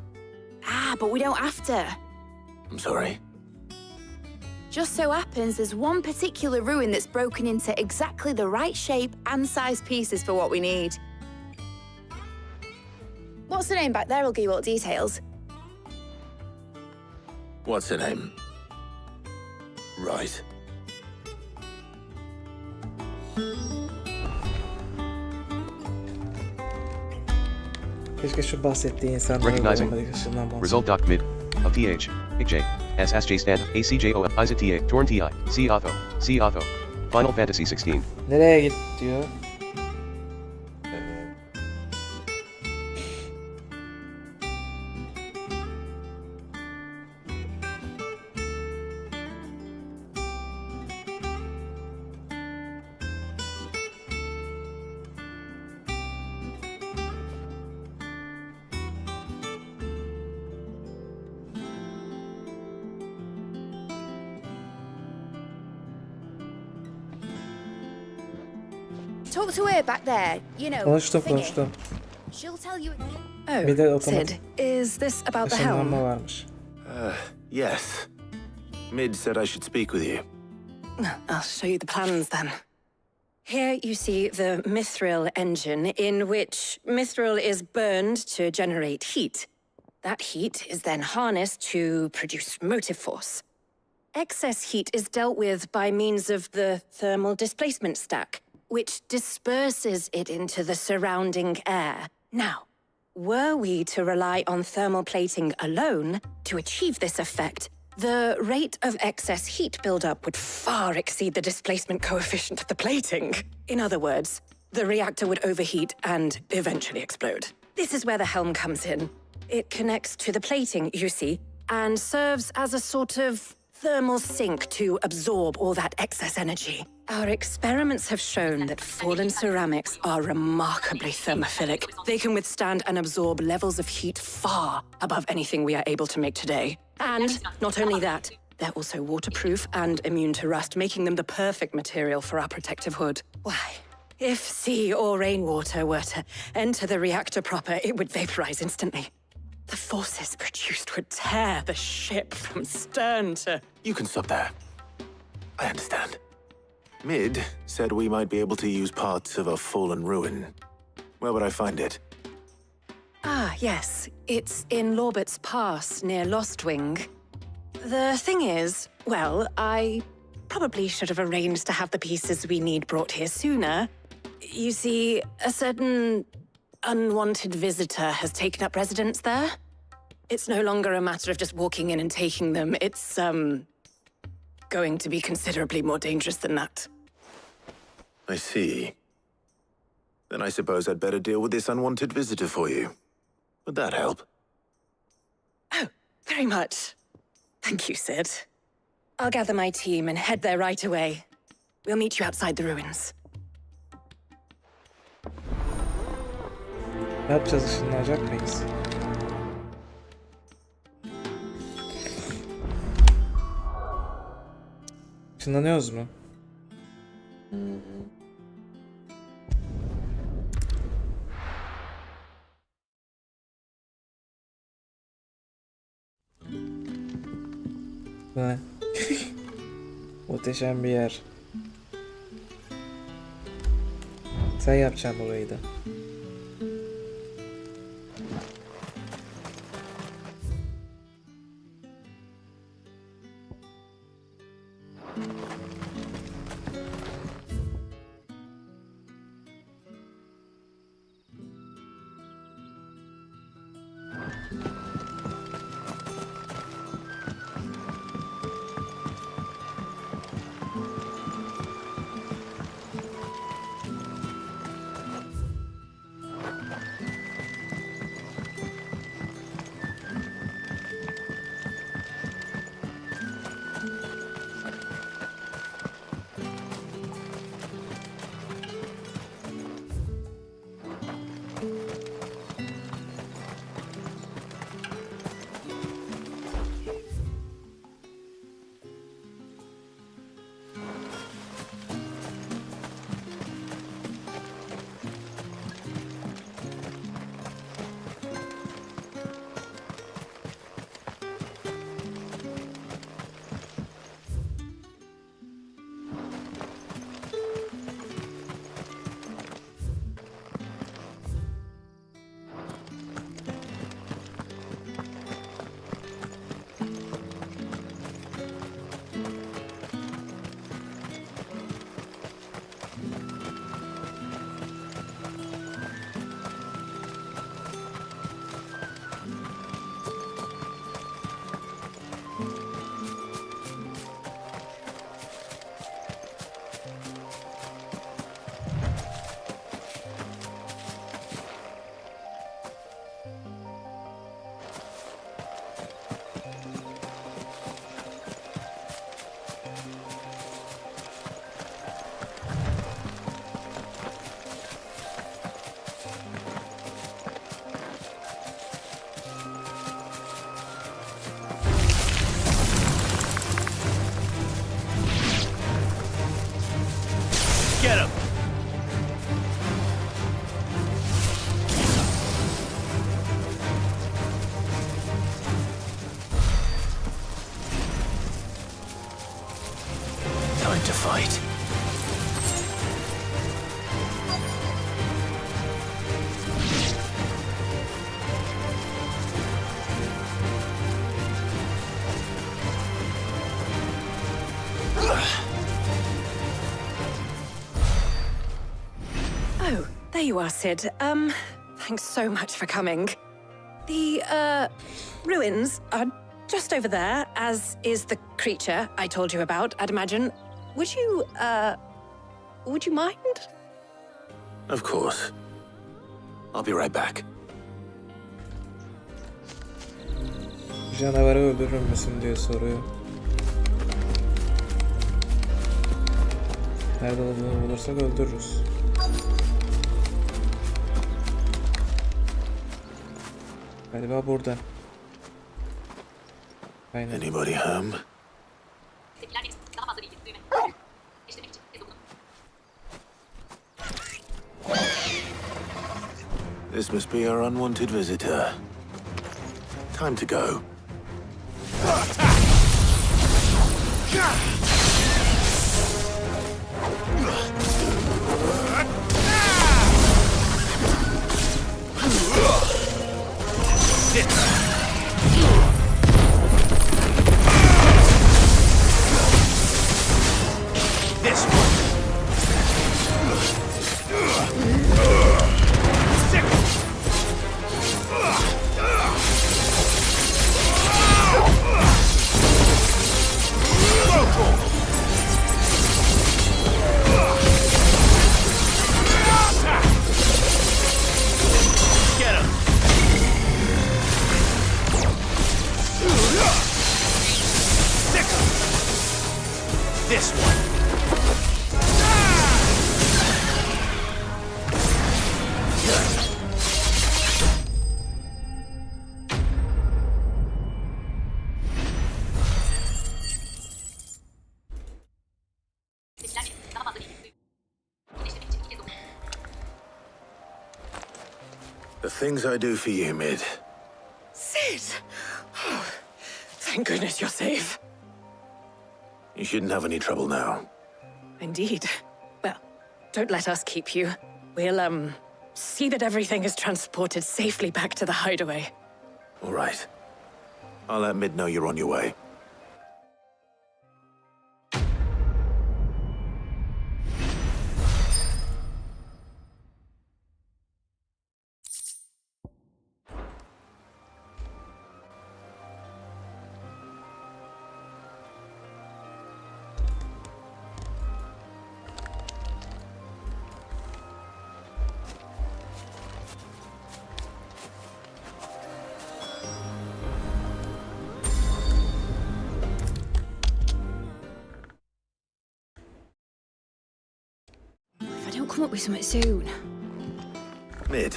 Ah, but we don't have to. I'm sorry. Just so happens there's one particular ruin that's broken into exactly the right shape and size pieces for what we need. What's the name back there? I'll give you all the details. What's her name? Right. Keşke şu bahsettiği insanlara Recognizing. otomatik ışınlanma olsa. Result doc mid. Of th. IJ. SSJ stand. ACJO. Isa TA. Torn TI. C Otho. C Otho. Final Fantasy 16. Nereye git diyor. Talk to her back there. You know, Konuştum. She'll tell you. Bir de Oh, otomatik Sid, is this about the ışınlanma helm? varmış. Yes. Mid said I should speak with you. I'll show you the plans then. Here you see the mithril engine, in which mithril is burned to generate heat. That heat is then harnessed to produce motive force. Excess heat is dealt with by means of the thermal displacement stack, which disperses it into the surrounding air. Now, were we to rely on thermal plating alone to achieve this effect, the rate of excess heat buildup would far exceed the displacement coefficient of the plating. In other words, the reactor would overheat and eventually explode. This is where the helm comes in. It connects to the plating, you see, and serves as a sort of thermal sink to absorb all that excess energy. Our experiments have shown that fallen ceramics are remarkably thermophilic. They can withstand and absorb levels of heat far above anything we are able to make today. And not only that, they're also waterproof and immune to rust, making them the perfect material for our protective hood. Why, if sea or rainwater were to enter the reactor proper, it would vaporize instantly. The forces produced would tear the ship from stern to... You can stop there. I understand. Mid said we might be able to use parts of a fallen ruin. Where would I find it? Ah, yes. It's in Lorbert's Pass, near Lostwing. The thing is, well, I probably should have arranged to have the pieces we need brought here sooner. You see, a certain unwanted visitor has taken up residence there. It's no longer a matter of just walking in and taking them. It's, going to be considerably more dangerous than that. I see. Then I suppose I'd better deal with this unwanted visitor for you. Would that help? Oh, very much. Thank you, Sid. I'll gather my team and head there right away. We'll meet you outside the ruins. Ne yapacağız, ışınlanacak mıyız? Işınlanıyoruz mu? Ne? Muhteşem bir yer. Sen yapacaksın orayı da. Get him! time to fight. Oh, there you are, Sid. Thanks so much for coming. The, ruins are just over there, as is the creature I told you about, I'd imagine. Would you mind? Of course. I'll be right back. Canavarı öldürür müsün diye soruyor. Nerede olduğunu bulursak öldürürüz. Galiba burada. Aynen. Anybody home? Tepkiler menüsü. Daha fazla bilgi. Düğme. Eşlemek için. Kez okunu. This must be our unwanted visitor. Time to go. This one. Get him. Stick him. This one. Tepkiler menüsü. Daha fazla bilgi. Düğme. Eşlemek için. Kez okunu. The things I do for you, Mid. Sid! Oh, thank goodness you're safe. You shouldn't have any trouble now. Indeed. Well, don't let us keep you. We'll, see that everything is transported safely back to the hideaway. All right. I'll let Mid know you're on your way. If I don't come up with something soon. Mid.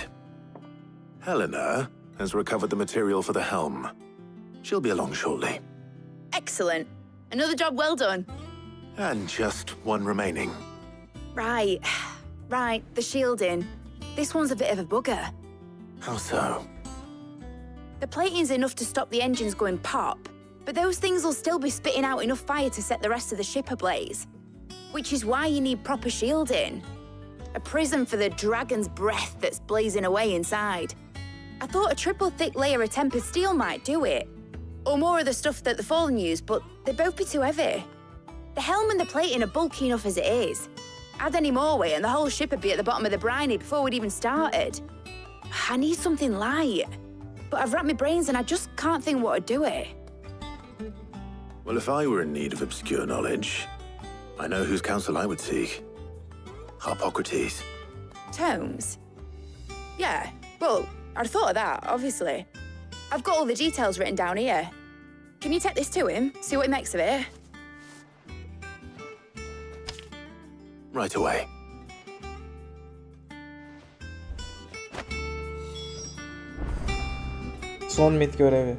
Helena has recovered the material for the helm. She'll be along shortly. Excellent. Another job well done. And just one remaining. Right. Right, the shielding. This one's a bit of a bugger. How so? The plating's enough to stop the engines going pop, but those things will still be spitting out enough fire to set the rest of the ship ablaze. Which is why you need proper shielding. A prism for the dragon's breath that's blazing away inside. I thought a triple thick layer of tempered steel might do it. Or more of the stuff that the Fallen use, but they'd both be too heavy. The helm and the plating are bulky enough as it is. Add any more weight and the whole ship would be at the bottom of the briny before we'd even started. I need something light. But I've racked my brains and I just can't think what would do it. Well, if I were in need of obscure knowledge, I know whose counsel I would seek. Harpocrates. Tomes? Yeah, well, I'd thought of that, obviously. I've got all the details written down here. Can you take this to him, see what he makes of it? Right away. Son mid görevi.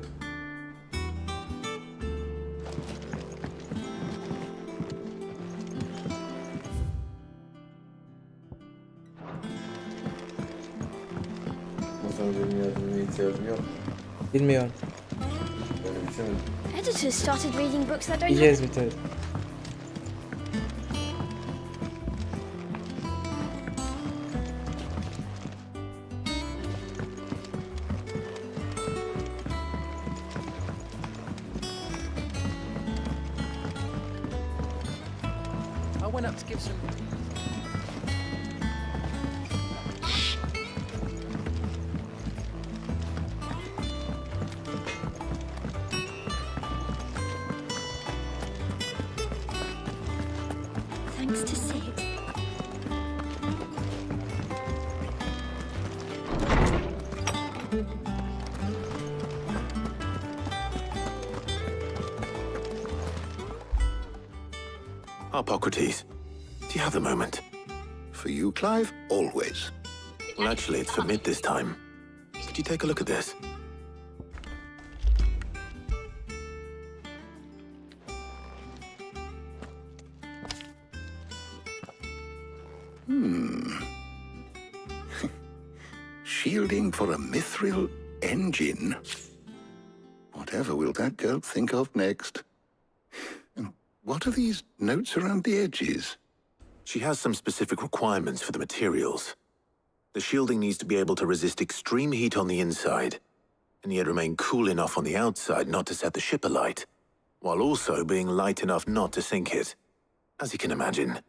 Sana benim yardımına ihtiyacım yok. Bilmiyorum. Böyle bitirmedim. Editors started reading books that don't Bir kez bitirdim. I went up to give some... Thanks to Sid. Hippocrates, do you have a moment? For you, Clive, always. Well, actually, it's for mid this time. Could you take a look at this? Shielding for a mithril engine. Whatever will that girl think of next? And what are these notes around the edges? She has some specific requirements for the materials. The shielding needs to be able to resist extreme heat on the inside, and yet remain cool enough on the outside not to set the ship alight, while also being light enough not to sink it. As you can imagine,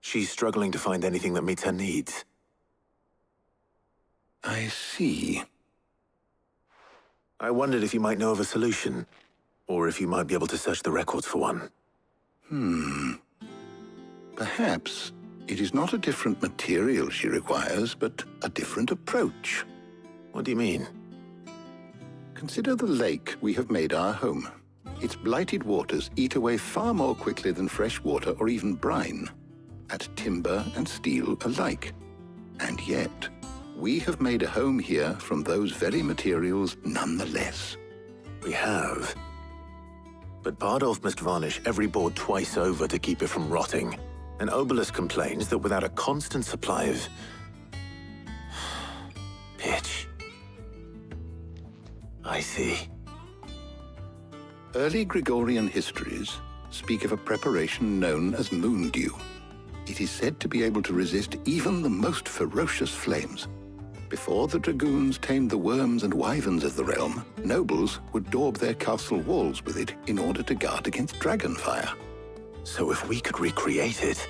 she's struggling to find anything that meets her needs. I see. I wondered if you might know of a solution, or if you might be able to search the records for one. Perhaps it is not a different material she requires, but a different approach. What do you mean? Consider the lake we have made our home. Its blighted waters eat away far more quickly than fresh water or even brine, at timber and steel alike. And yet, we have made a home here from those very materials nonetheless. We have. But Bardolph must varnish every board twice over to keep it from rotting. And Obelus complains that without a constant supply of... pitch. I see. Early Gregorian histories speak of a preparation known as moon dew. It is said to be able to resist even the most ferocious flames. Before the dragoons tamed the worms and wyverns of the realm, nobles would daub their castle walls with it in order to guard against dragon fire. So if we could recreate it...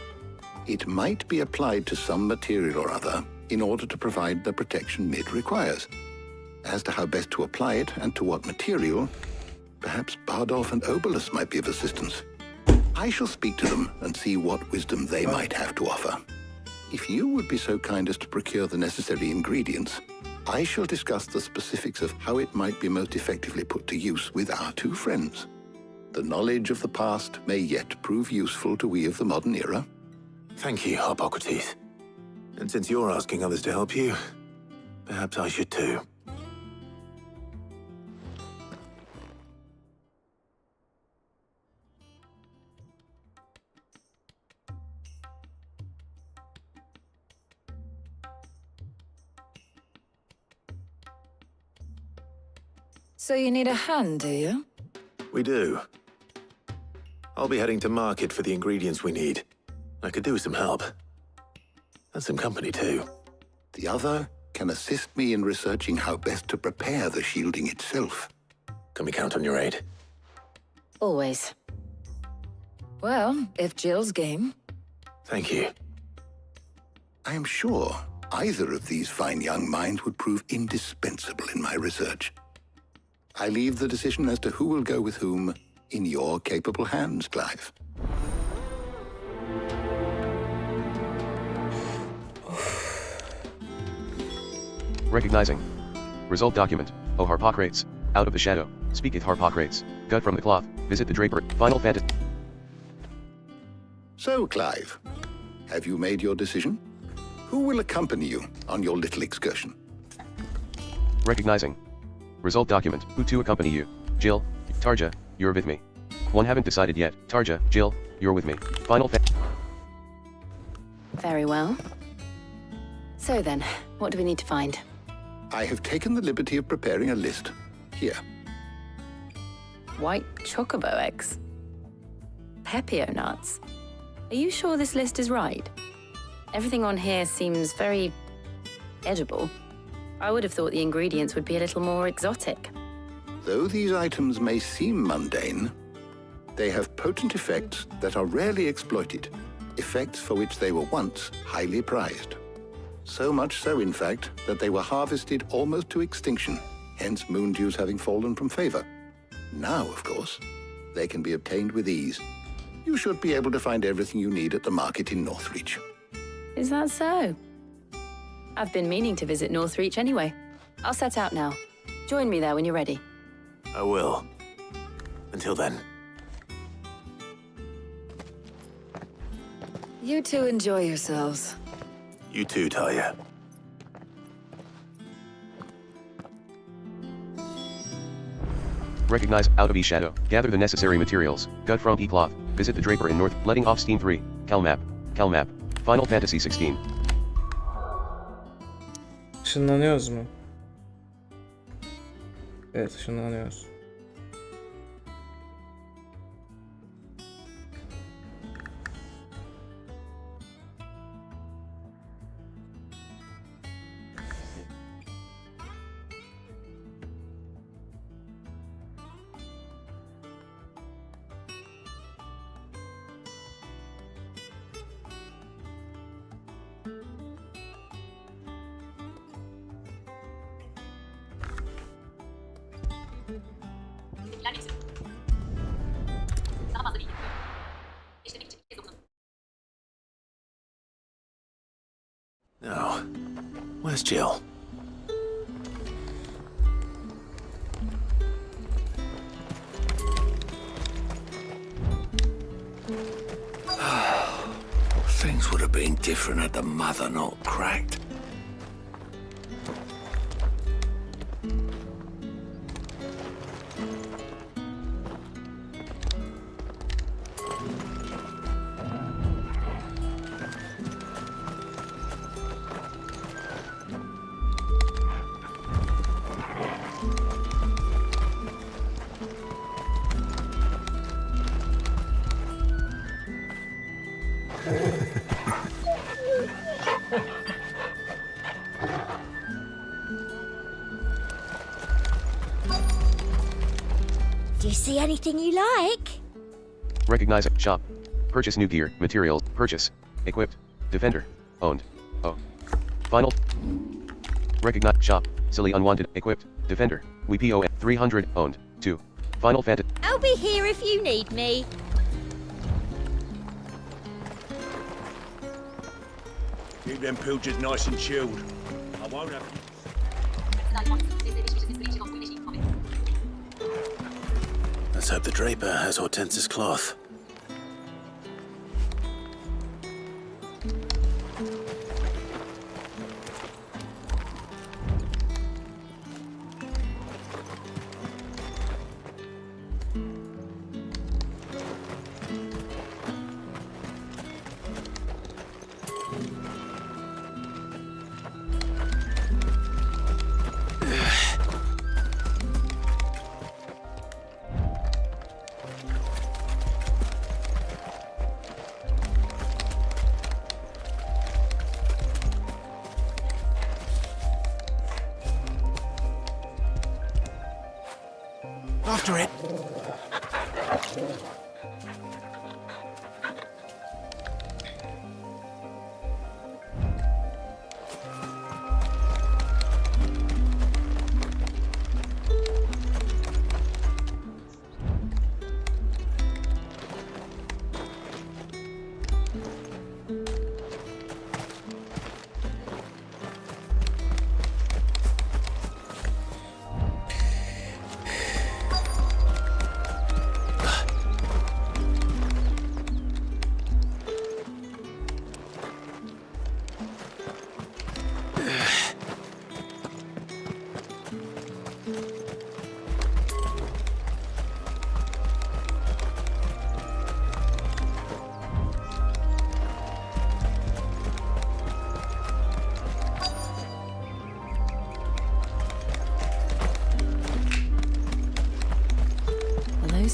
It might be applied to some material or other in order to provide the protection Mid requires. As to how best to apply it and to what material, perhaps Bardolph and Obelus might be of assistance. I shall speak to them and see what wisdom they might have to offer. If you would be so kind as to procure the necessary ingredients, I shall discuss the specifics of how it might be most effectively put to use with our two friends. The knowledge of the past may yet prove useful to we of the modern era. Thank you, Hippocrates. And since you're asking others to help you, perhaps I should too. So you need a hand, do you? We do. I'll be heading to market for the ingredients we need. I could do with some help. And some company, too. The other can assist me in researching how best to prepare the shielding itself. Can we count on your aid? Always. Well, if Jill's game. Thank you. I am sure either of these fine young minds would prove indispensable in my research. I leave the decision as to who will go with whom in your capable hands, Clive. Recognizing. Result document. O Harpocrates. Out of the shadow. Speaketh Harpocrates. Gut from the cloth. Visit the draper. Final Fantasy. So, Clive, have you made your decision? Who will accompany you on your little excursion? Recognizing. Result document. Who to accompany you? Jill. Tarja, you're with me. One haven't decided yet. Tarja, Jill, you're with me. Final Very well. So then, what do we need to find? I have taken the liberty of preparing a list. Here. White chocobo eggs. Pepio nuts. Are you sure this list is right? Everything on here seems very edible. I would have thought the ingredients would be a little more exotic. Though these items may seem mundane, they have potent effects that are rarely exploited. effects for which they were once highly prized. So much so, in fact, that they were harvested almost to extinction, hence moon dews having fallen from favor. Now, of course, they can be obtained with ease. You should be able to find everything you need at the market in Northreach. Is that so? I've been meaning to visit Northreach anyway. I'll set out now. Join me there when you're ready. I will. Until then. You two enjoy yourselves. You too, Talia. Recognize, out of E-shadow, gather the necessary materials, gut from E-cloth, visit the draper in north, letting off steam 3, Cal map, Final Fantasy 16. Işınlanıyoruz mu? Evet, ışınlanıyoruz. Tepkiler menüsü. Daha fazla bilgi. Eşlemek için bir kez dokunun. Now, where's Jill? Things would have been different had the mother not cracked. Do you see anything you like? Recognize, shop. Purchase new gear, materials, purchase, equipped, defender, owned, oh. Final. Recognize, shop, silly unwanted, equipped, defender, we PO 300, owned, 2. Final Fantasy. I'll be here if you need me. Keep them pilchards nice and chilled. I won't have... Let's hope the draper has Hortense's cloth. After it.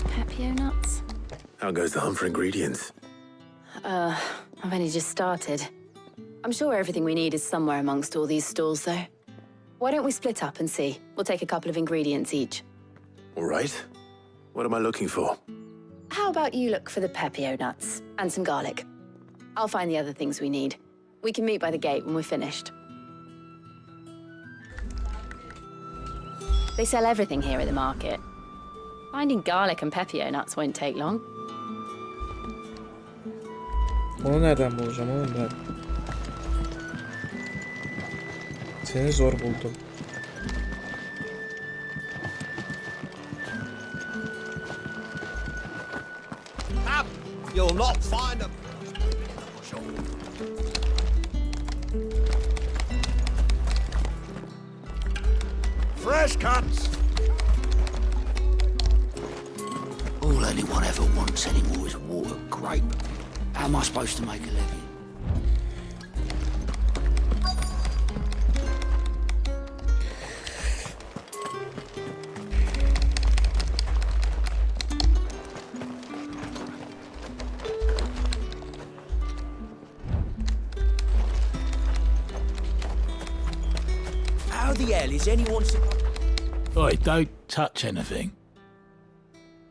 Papio nuts? How goes the hunt for ingredients? I've only just started. I'm sure everything we need is somewhere amongst all these stalls, though. Why don't we split up and see? We'll take a couple of ingredients each. All right. What am I looking for? How about you look for the Papio nuts and some garlic? I'll find the other things we need. We can meet by the gate when we're finished. They sell everything here at the market. Finding garlic and pepio nuts won't take long. Onu nereden bulacağım oğlum ben? Seni zor buldum. You'll not find them. Fresh cuts. All anyone ever wants anymore is water grape. How am I supposed to make a living? How the hell is anyone... Oi, don't touch anything.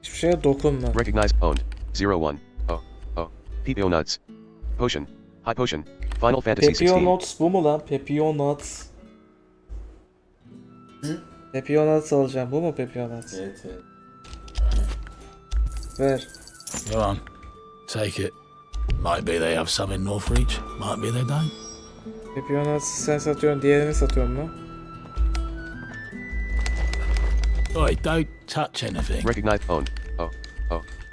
Hiçbir şeye dokunma. Recognize, owned, 01, PPO nuts. Potion, high potion, Final Fantasy 16. Pepio Nuts bu mu lan? Pepio Nuts. Pepio Nuts alacağım. Bu mu Pepio Nuts? Evet, evet. Ver. Go on, take it. Might be they have some in Northreach, might be they don't. Pepio Nuts'ı sen satıyorsun, diğerini satıyorsun mu? Oi, don't touch anything. Recognize, owned,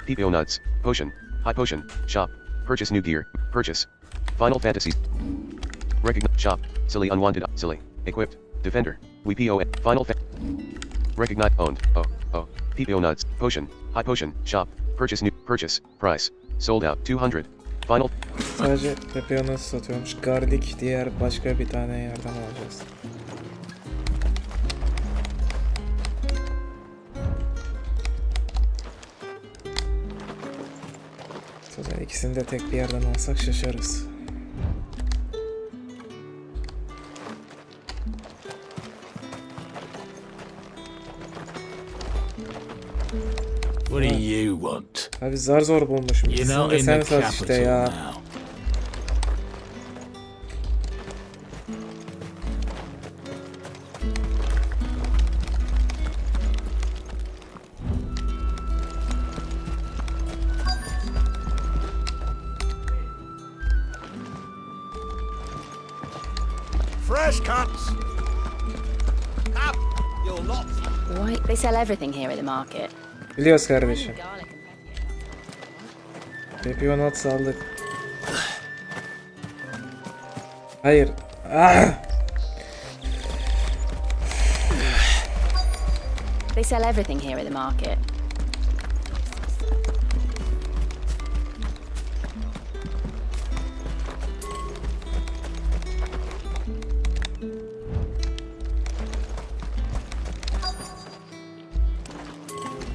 PPO nuts. Potion, high potion, shop, purchase new gear, purchase. Final Fantasy. Recognize, shop, silly unwanted, silly, equipped, defender, WPO, Final Recognize, owned, PPO nuts. Potion, high potion, shop, purchase new, purchase, price, sold out, 200. Final. Sadece Pepio Nuts satıyormuş. Garlic diğer başka bir tane yerden alacağız. Zaten ikisini de tek bir yerden alsak şaşarız. What do you want? Abi zar zor bulmuşum. You're İkisini not de in sen the sat işte capital ya. now. Fresh cuts. Up. You'll not... Why? They sell everything here at the market. Biliyoruz kardeşim. Garlic and pepio. Pepio Nuts aldık. Hayır. Ah! They sell everything here at the market.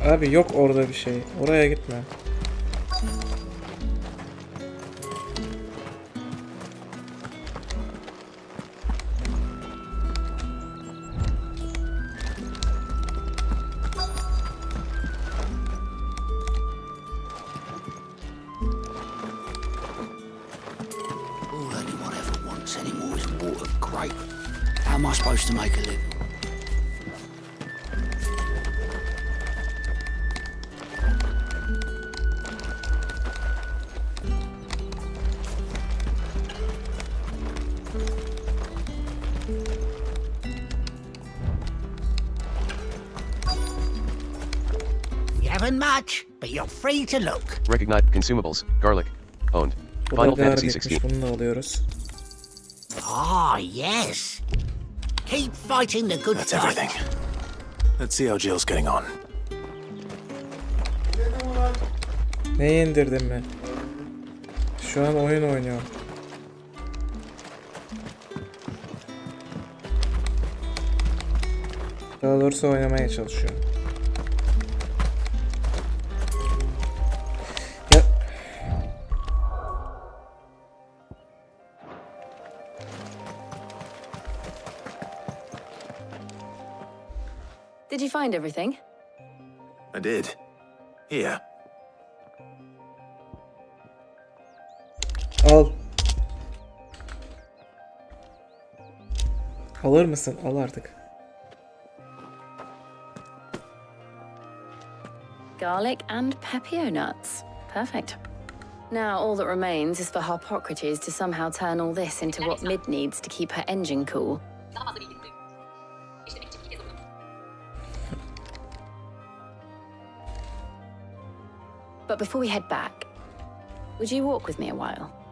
Abi yok orada bir şey. Oraya gitme. All anyone ever wants anymore is water grape. How am I supposed to make a living? We haven't much, but you're free to look. Recognize, consumables, garlic, owned. Bu Final da Fantasy garlicmiş. 16. Bunu da alıyoruz. Ah, yes. Keep fighting the good That's fight. everything. Let's see how Jill's getting on. Neyi indirdin mi? Şu an oyun oynuyorum. Daha doğrusu oynamaya çalışıyorum. Ya Did you find everything? I did. Here. al. Alır mısın? Al artık. Garlic and pepio nuts. Perfect. Now all that remains is for Harpocrates to somehow turn all this into what Mid needs to keep her engine cool. Daha fazla bilgi. Düğüm. İşlemek için 2 kez okudum. But before we head back, would you walk with me a while?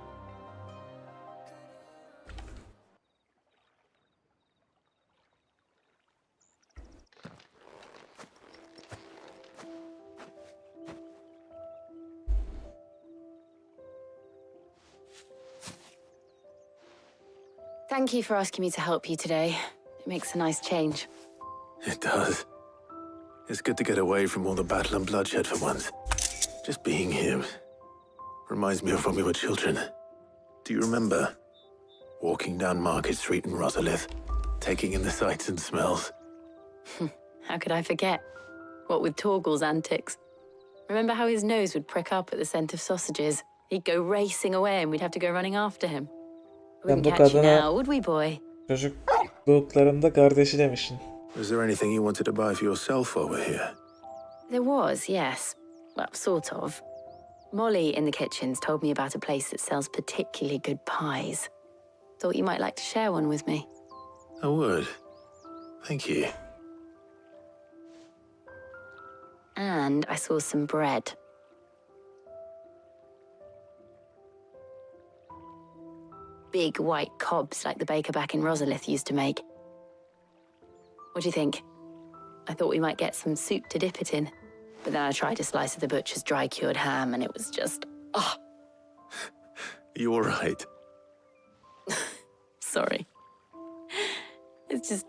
Thank you for asking me to help you today. It makes a nice change. It does. It's good to get away from all the battle and bloodshed for once. Just being here reminds me of when we were children. Do you remember? Walking down Market Street in Rosalith, taking in the sights and smells. How could I forget? What with Torgal's antics. Remember how his nose would prick up at the scent of sausages? He'd go racing away and we'd have to go running after him. Ben Wouldn't bu catch you kadına now, would we, boy? çocukluklarımda kardeşi demişsin. Was there anything you wanted to buy for yourself while we're here? There was, yes. Well, sort of. Molly in the kitchens told me about a place that sells particularly good pies. Thought you might like to share one with me. I would. Thank you. And I saw some bread. Big white cobs like the baker back in Rosalith used to make. What do you think? I thought we might get some soup to dip it in. But then I tried a slice of the butcher's dry-cured ham and it was just, oh. You all right? Sorry. It's just,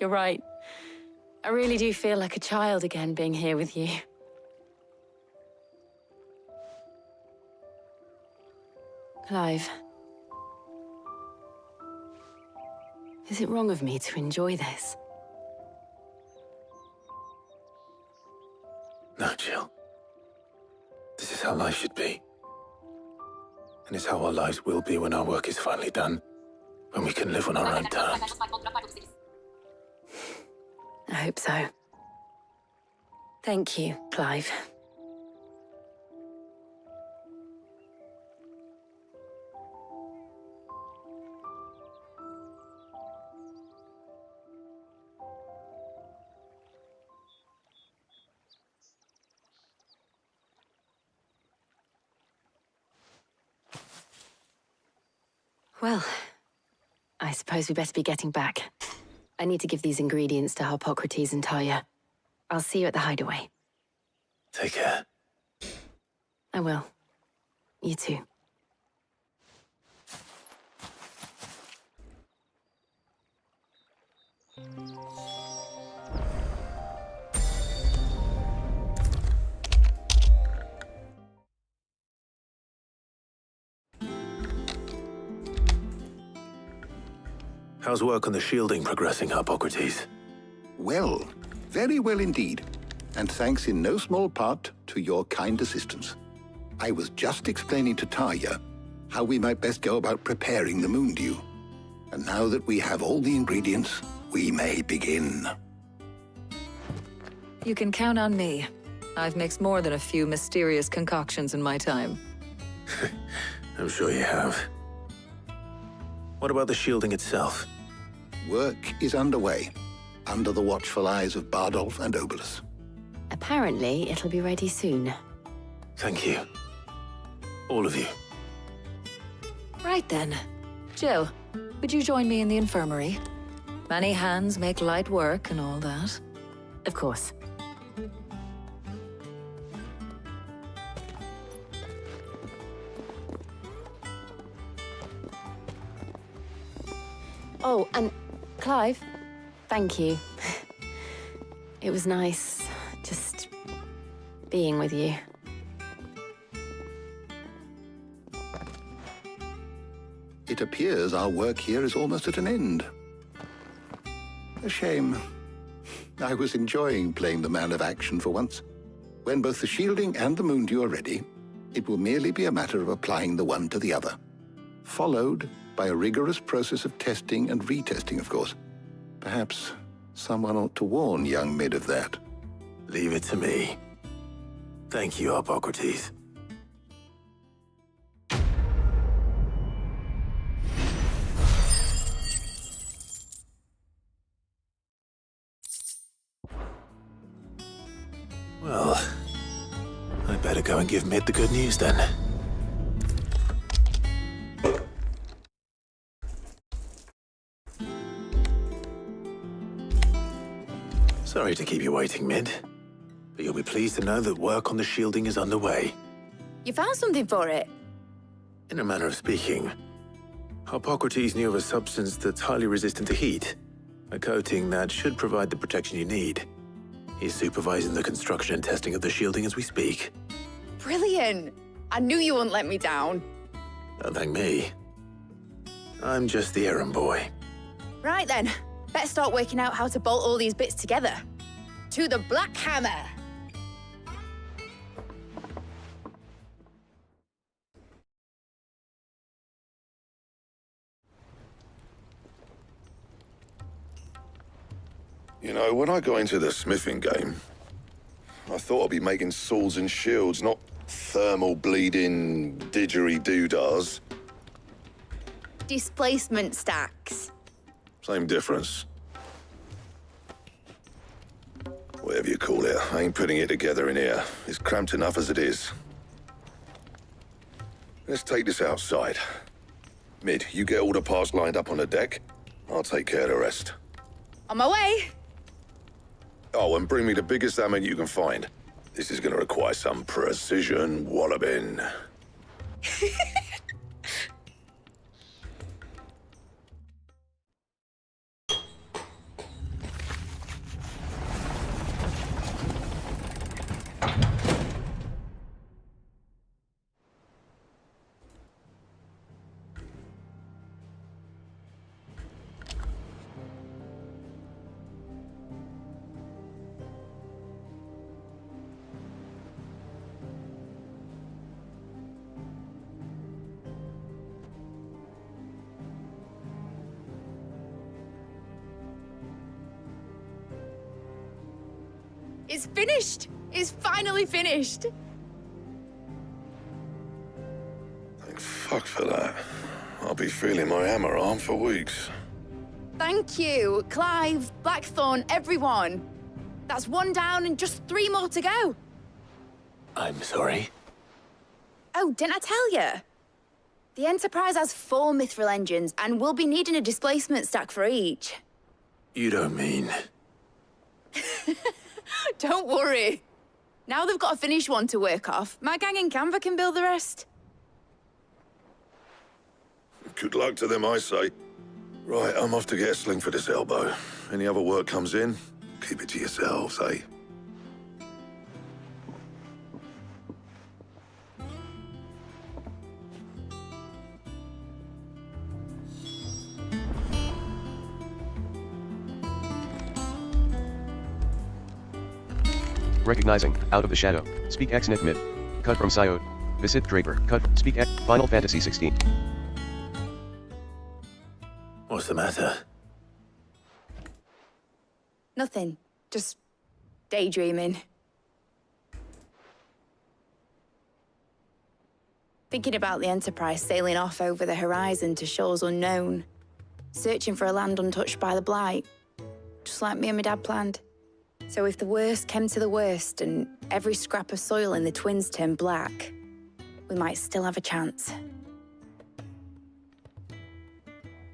you're right. I really do feel like a child again being here with you. Clive. Is it wrong of me to enjoy this? No, Jill. This is how life should be. And it's how our lives will be when our work is finally done. When we can live on our own terms. I hope so. Thank you, Clive. Well, I suppose we better be getting back. I need to give these ingredients to Harpocrates and Talia. I'll see you at the hideaway. Take care. I will. You too. How's work on the shielding progressing, Harpocrates? Well, very well indeed. And thanks in no small part to your kind assistance. I was just explaining to Talia how we might best go about preparing the moon dew. And now that we have all the ingredients, we may begin. You can count on me. I've mixed more than a few mysterious concoctions in my time. I'm sure you have. What about the shielding itself? Work is underway, under the watchful eyes of Bardolph and Obolus. Apparently, it'll be ready soon. Thank you. All of you. Right then. Jill, would you join me in the infirmary? Many hands make light work and all that. Of course. Oh, and Clive, thank you. It was nice just being with you. It appears our work here is almost at an end. A shame. I was enjoying playing the man of action for once. When both the shielding and the moon dew are ready, it will merely be a matter of applying the one to the other, followed by a rigorous process of testing and retesting, of course. Perhaps someone ought to warn young Mid of that. Leave it to me. Thank you, Hippocrates. Well, I better go and give Mid the good news then. Sorry to keep you waiting, Mid, but you'll be pleased to know that work on the shielding is underway. You found something for it? In a manner of speaking, Hippocrates knew of a substance that's highly resistant to heat, a coating that should provide the protection you need. He's supervising the construction and testing of the shielding as we speak. Brilliant! I knew you wouldn't let me down. Don't thank me. I'm just the errand boy. Right then, better start working out how to bolt all these bits together. To the Black Hammer! You know, when I got into the smithing game, I thought I'd be making swords and shields, not thermal bleeding didgeridoo-dahs. Displacement stacks. Same difference. Whatever you call it, I ain't putting it together in here. It's cramped enough as it is. Let's take this outside. Mid, you get all the parts lined up on the deck. I'll take care of the rest. On my way! Oh, and bring me the biggest hammer you can find. This is gonna require some precision walloping. It's finished! It's finally finished! Thank fuck for that. I'll be feeling my hammer arm for weeks. Thank you, Clive, Blackthorn, everyone. That's one down and just 3 more to go. I'm sorry. Oh, didn't I tell you? The Enterprise has 4 mithril engines and we'll be needing a displacement stack for each. You don't mean... Don't worry. Now they've got a finished one to work off, my gang in Canva can build the rest. Good luck to them, I say. Right, I'm off to get a sling for this elbow. Any other work comes in, keep it to yourselves, eh? Recognizing, out of the shadow, speak X Nick Mid. Cut from Syode. Visit Draper, cut, speak X, Final Fantasy 16. What's the matter? Nothing. Just daydreaming. Thinking about the Enterprise sailing off over the horizon to shores unknown. Searching for a land untouched by the Blight. Just like me and my dad planned. So if the worst came to the worst and every scrap of soil in the Twins turned black, we might still have a chance.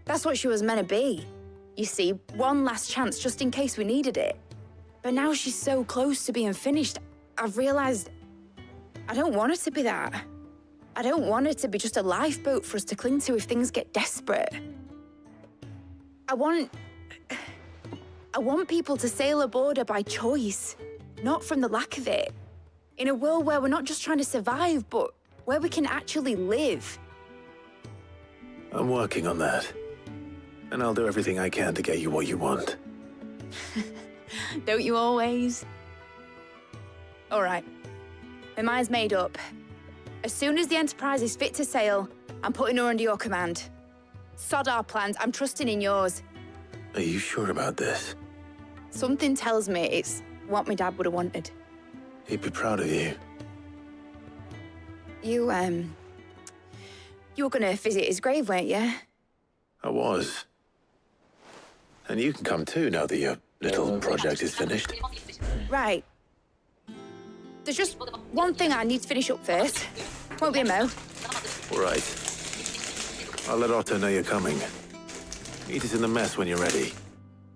That's what she was meant to be. You see, one last chance just in case we needed it. But now she's so close to being finished, I've realized I don't want her to be that. I don't want her to be just a lifeboat for us to cling to if things get desperate. I want people to sail aboard her by choice, not from the lack of it. In a world where we're not just trying to survive, but where we can actually live. I'm working on that. And I'll do everything I can to get you what you want. Don't you always? All right. My mind's made up. As soon as the Enterprise is fit to sail, I'm putting her under your command. Sod our plans. I'm trusting in yours. Are you sure about this? Something tells me it's what my dad would have wanted. He'd be proud of you. You were gonna visit his grave, weren't you? I was. And you can come too now that your little project is finished. Right. There's just one thing I need to finish up first. Won't be a mo. All right. I'll let Otto know you're coming. Meet us in the mess when you're ready.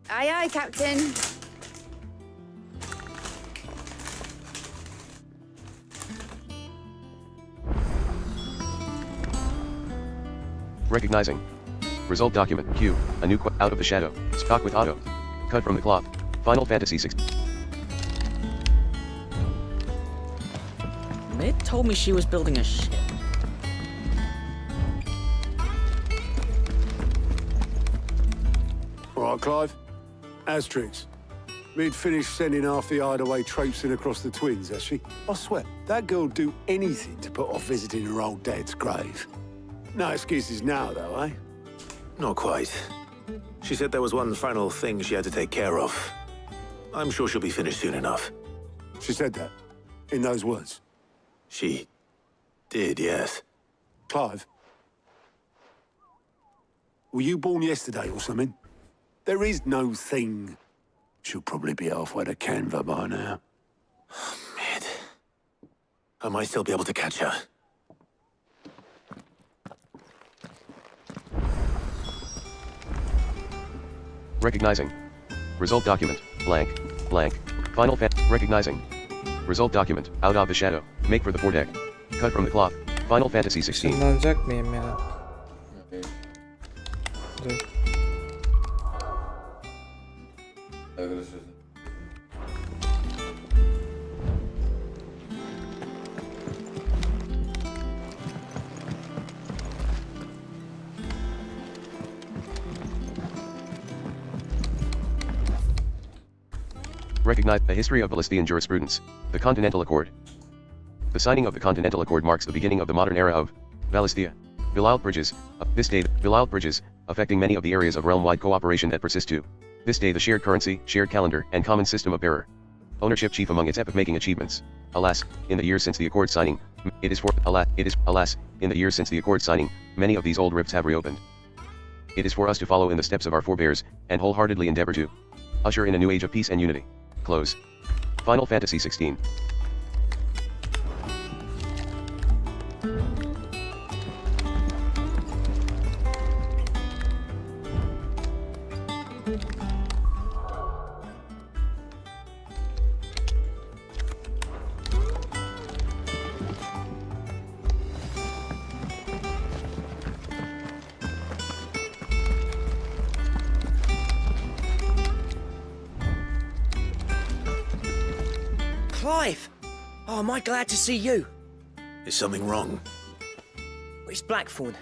Aye, aye, Captain. Recognizing. Result document. Q. A new out of the shadow. Stock with auto. Cut from the cloth. Final Fantasy VI. Mid told me she was building a ship. All right, Clive. Asterix. Mid finished sending half the hideaway traipsing across the twins, has she? I swear, that girl'd do anything to put off visiting her old dad's grave. No excuses now, though, eh? Not quite. She said there was one final thing she had to take care of. I'm sure she'll be finished soon enough. She said that? In those words? She did, yes. Clive? Were you born yesterday or something? There is no thing. She'll probably be halfway to Canva by now. Mid. I might still be able to catch her. Recognizing. Result document. Blank. Blank. Final recognizing. Result document. Out of the shadow. Make for the foredeck. Cut from the cloth. Final Fantasy XVI. Işınlanacak mıyım ya? Dur. Recognize the history of Ballistian jurisprudence. The Continental Accord. The signing of the Continental Accord marks the beginning of the modern era of Ballistia. Bilal bridges. This day, Bilal bridges, affecting many of the areas of realm-wide cooperation that persist to this day, the shared currency, shared calendar, and common system of bearer ownership chief among its epoch-making achievements. Alas, in the years since the Accord signing, alas, in the years since the Accord signing, many of these old rifts have reopened. It is for us to follow in the steps of our forebears, and wholeheartedly endeavor to usher in a new age of peace and unity. Close. Final Fantasy XVI. Clive! Oh, am I glad to see you? Is something wrong? It's Blackthorn.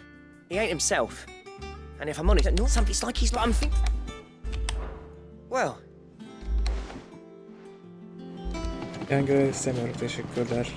He ain't himself. And if I'm honest, not something. It's like he's like I'm thinking. Well. Ben görev istemiyorum, teşekkürler.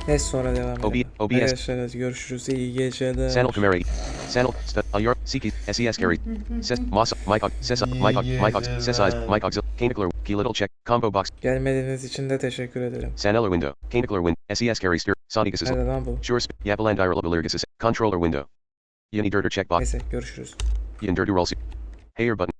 Neyse sonra devam edelim. Arkadaşlar hadi görüşürüz. İyi geceler. Sanal Kamari. Sanal. Ayur. Siki. SES Carry. Ses. Mas. Mykog. Sesa. Mykog. Sesize. Mykog. Canicler. Key little check. Combo box. Gelmediğiniz için de teşekkür ederim. Saneller window. Canicler win. SES Carry Steer. Sonic Assistant. Nerede lan bu? Sure. Yapalandira Belirtirseniz. Controller window. Yeni Dirter checkbox. Neyse görüşürüz. Yen Dirter Rolls. Hayer button.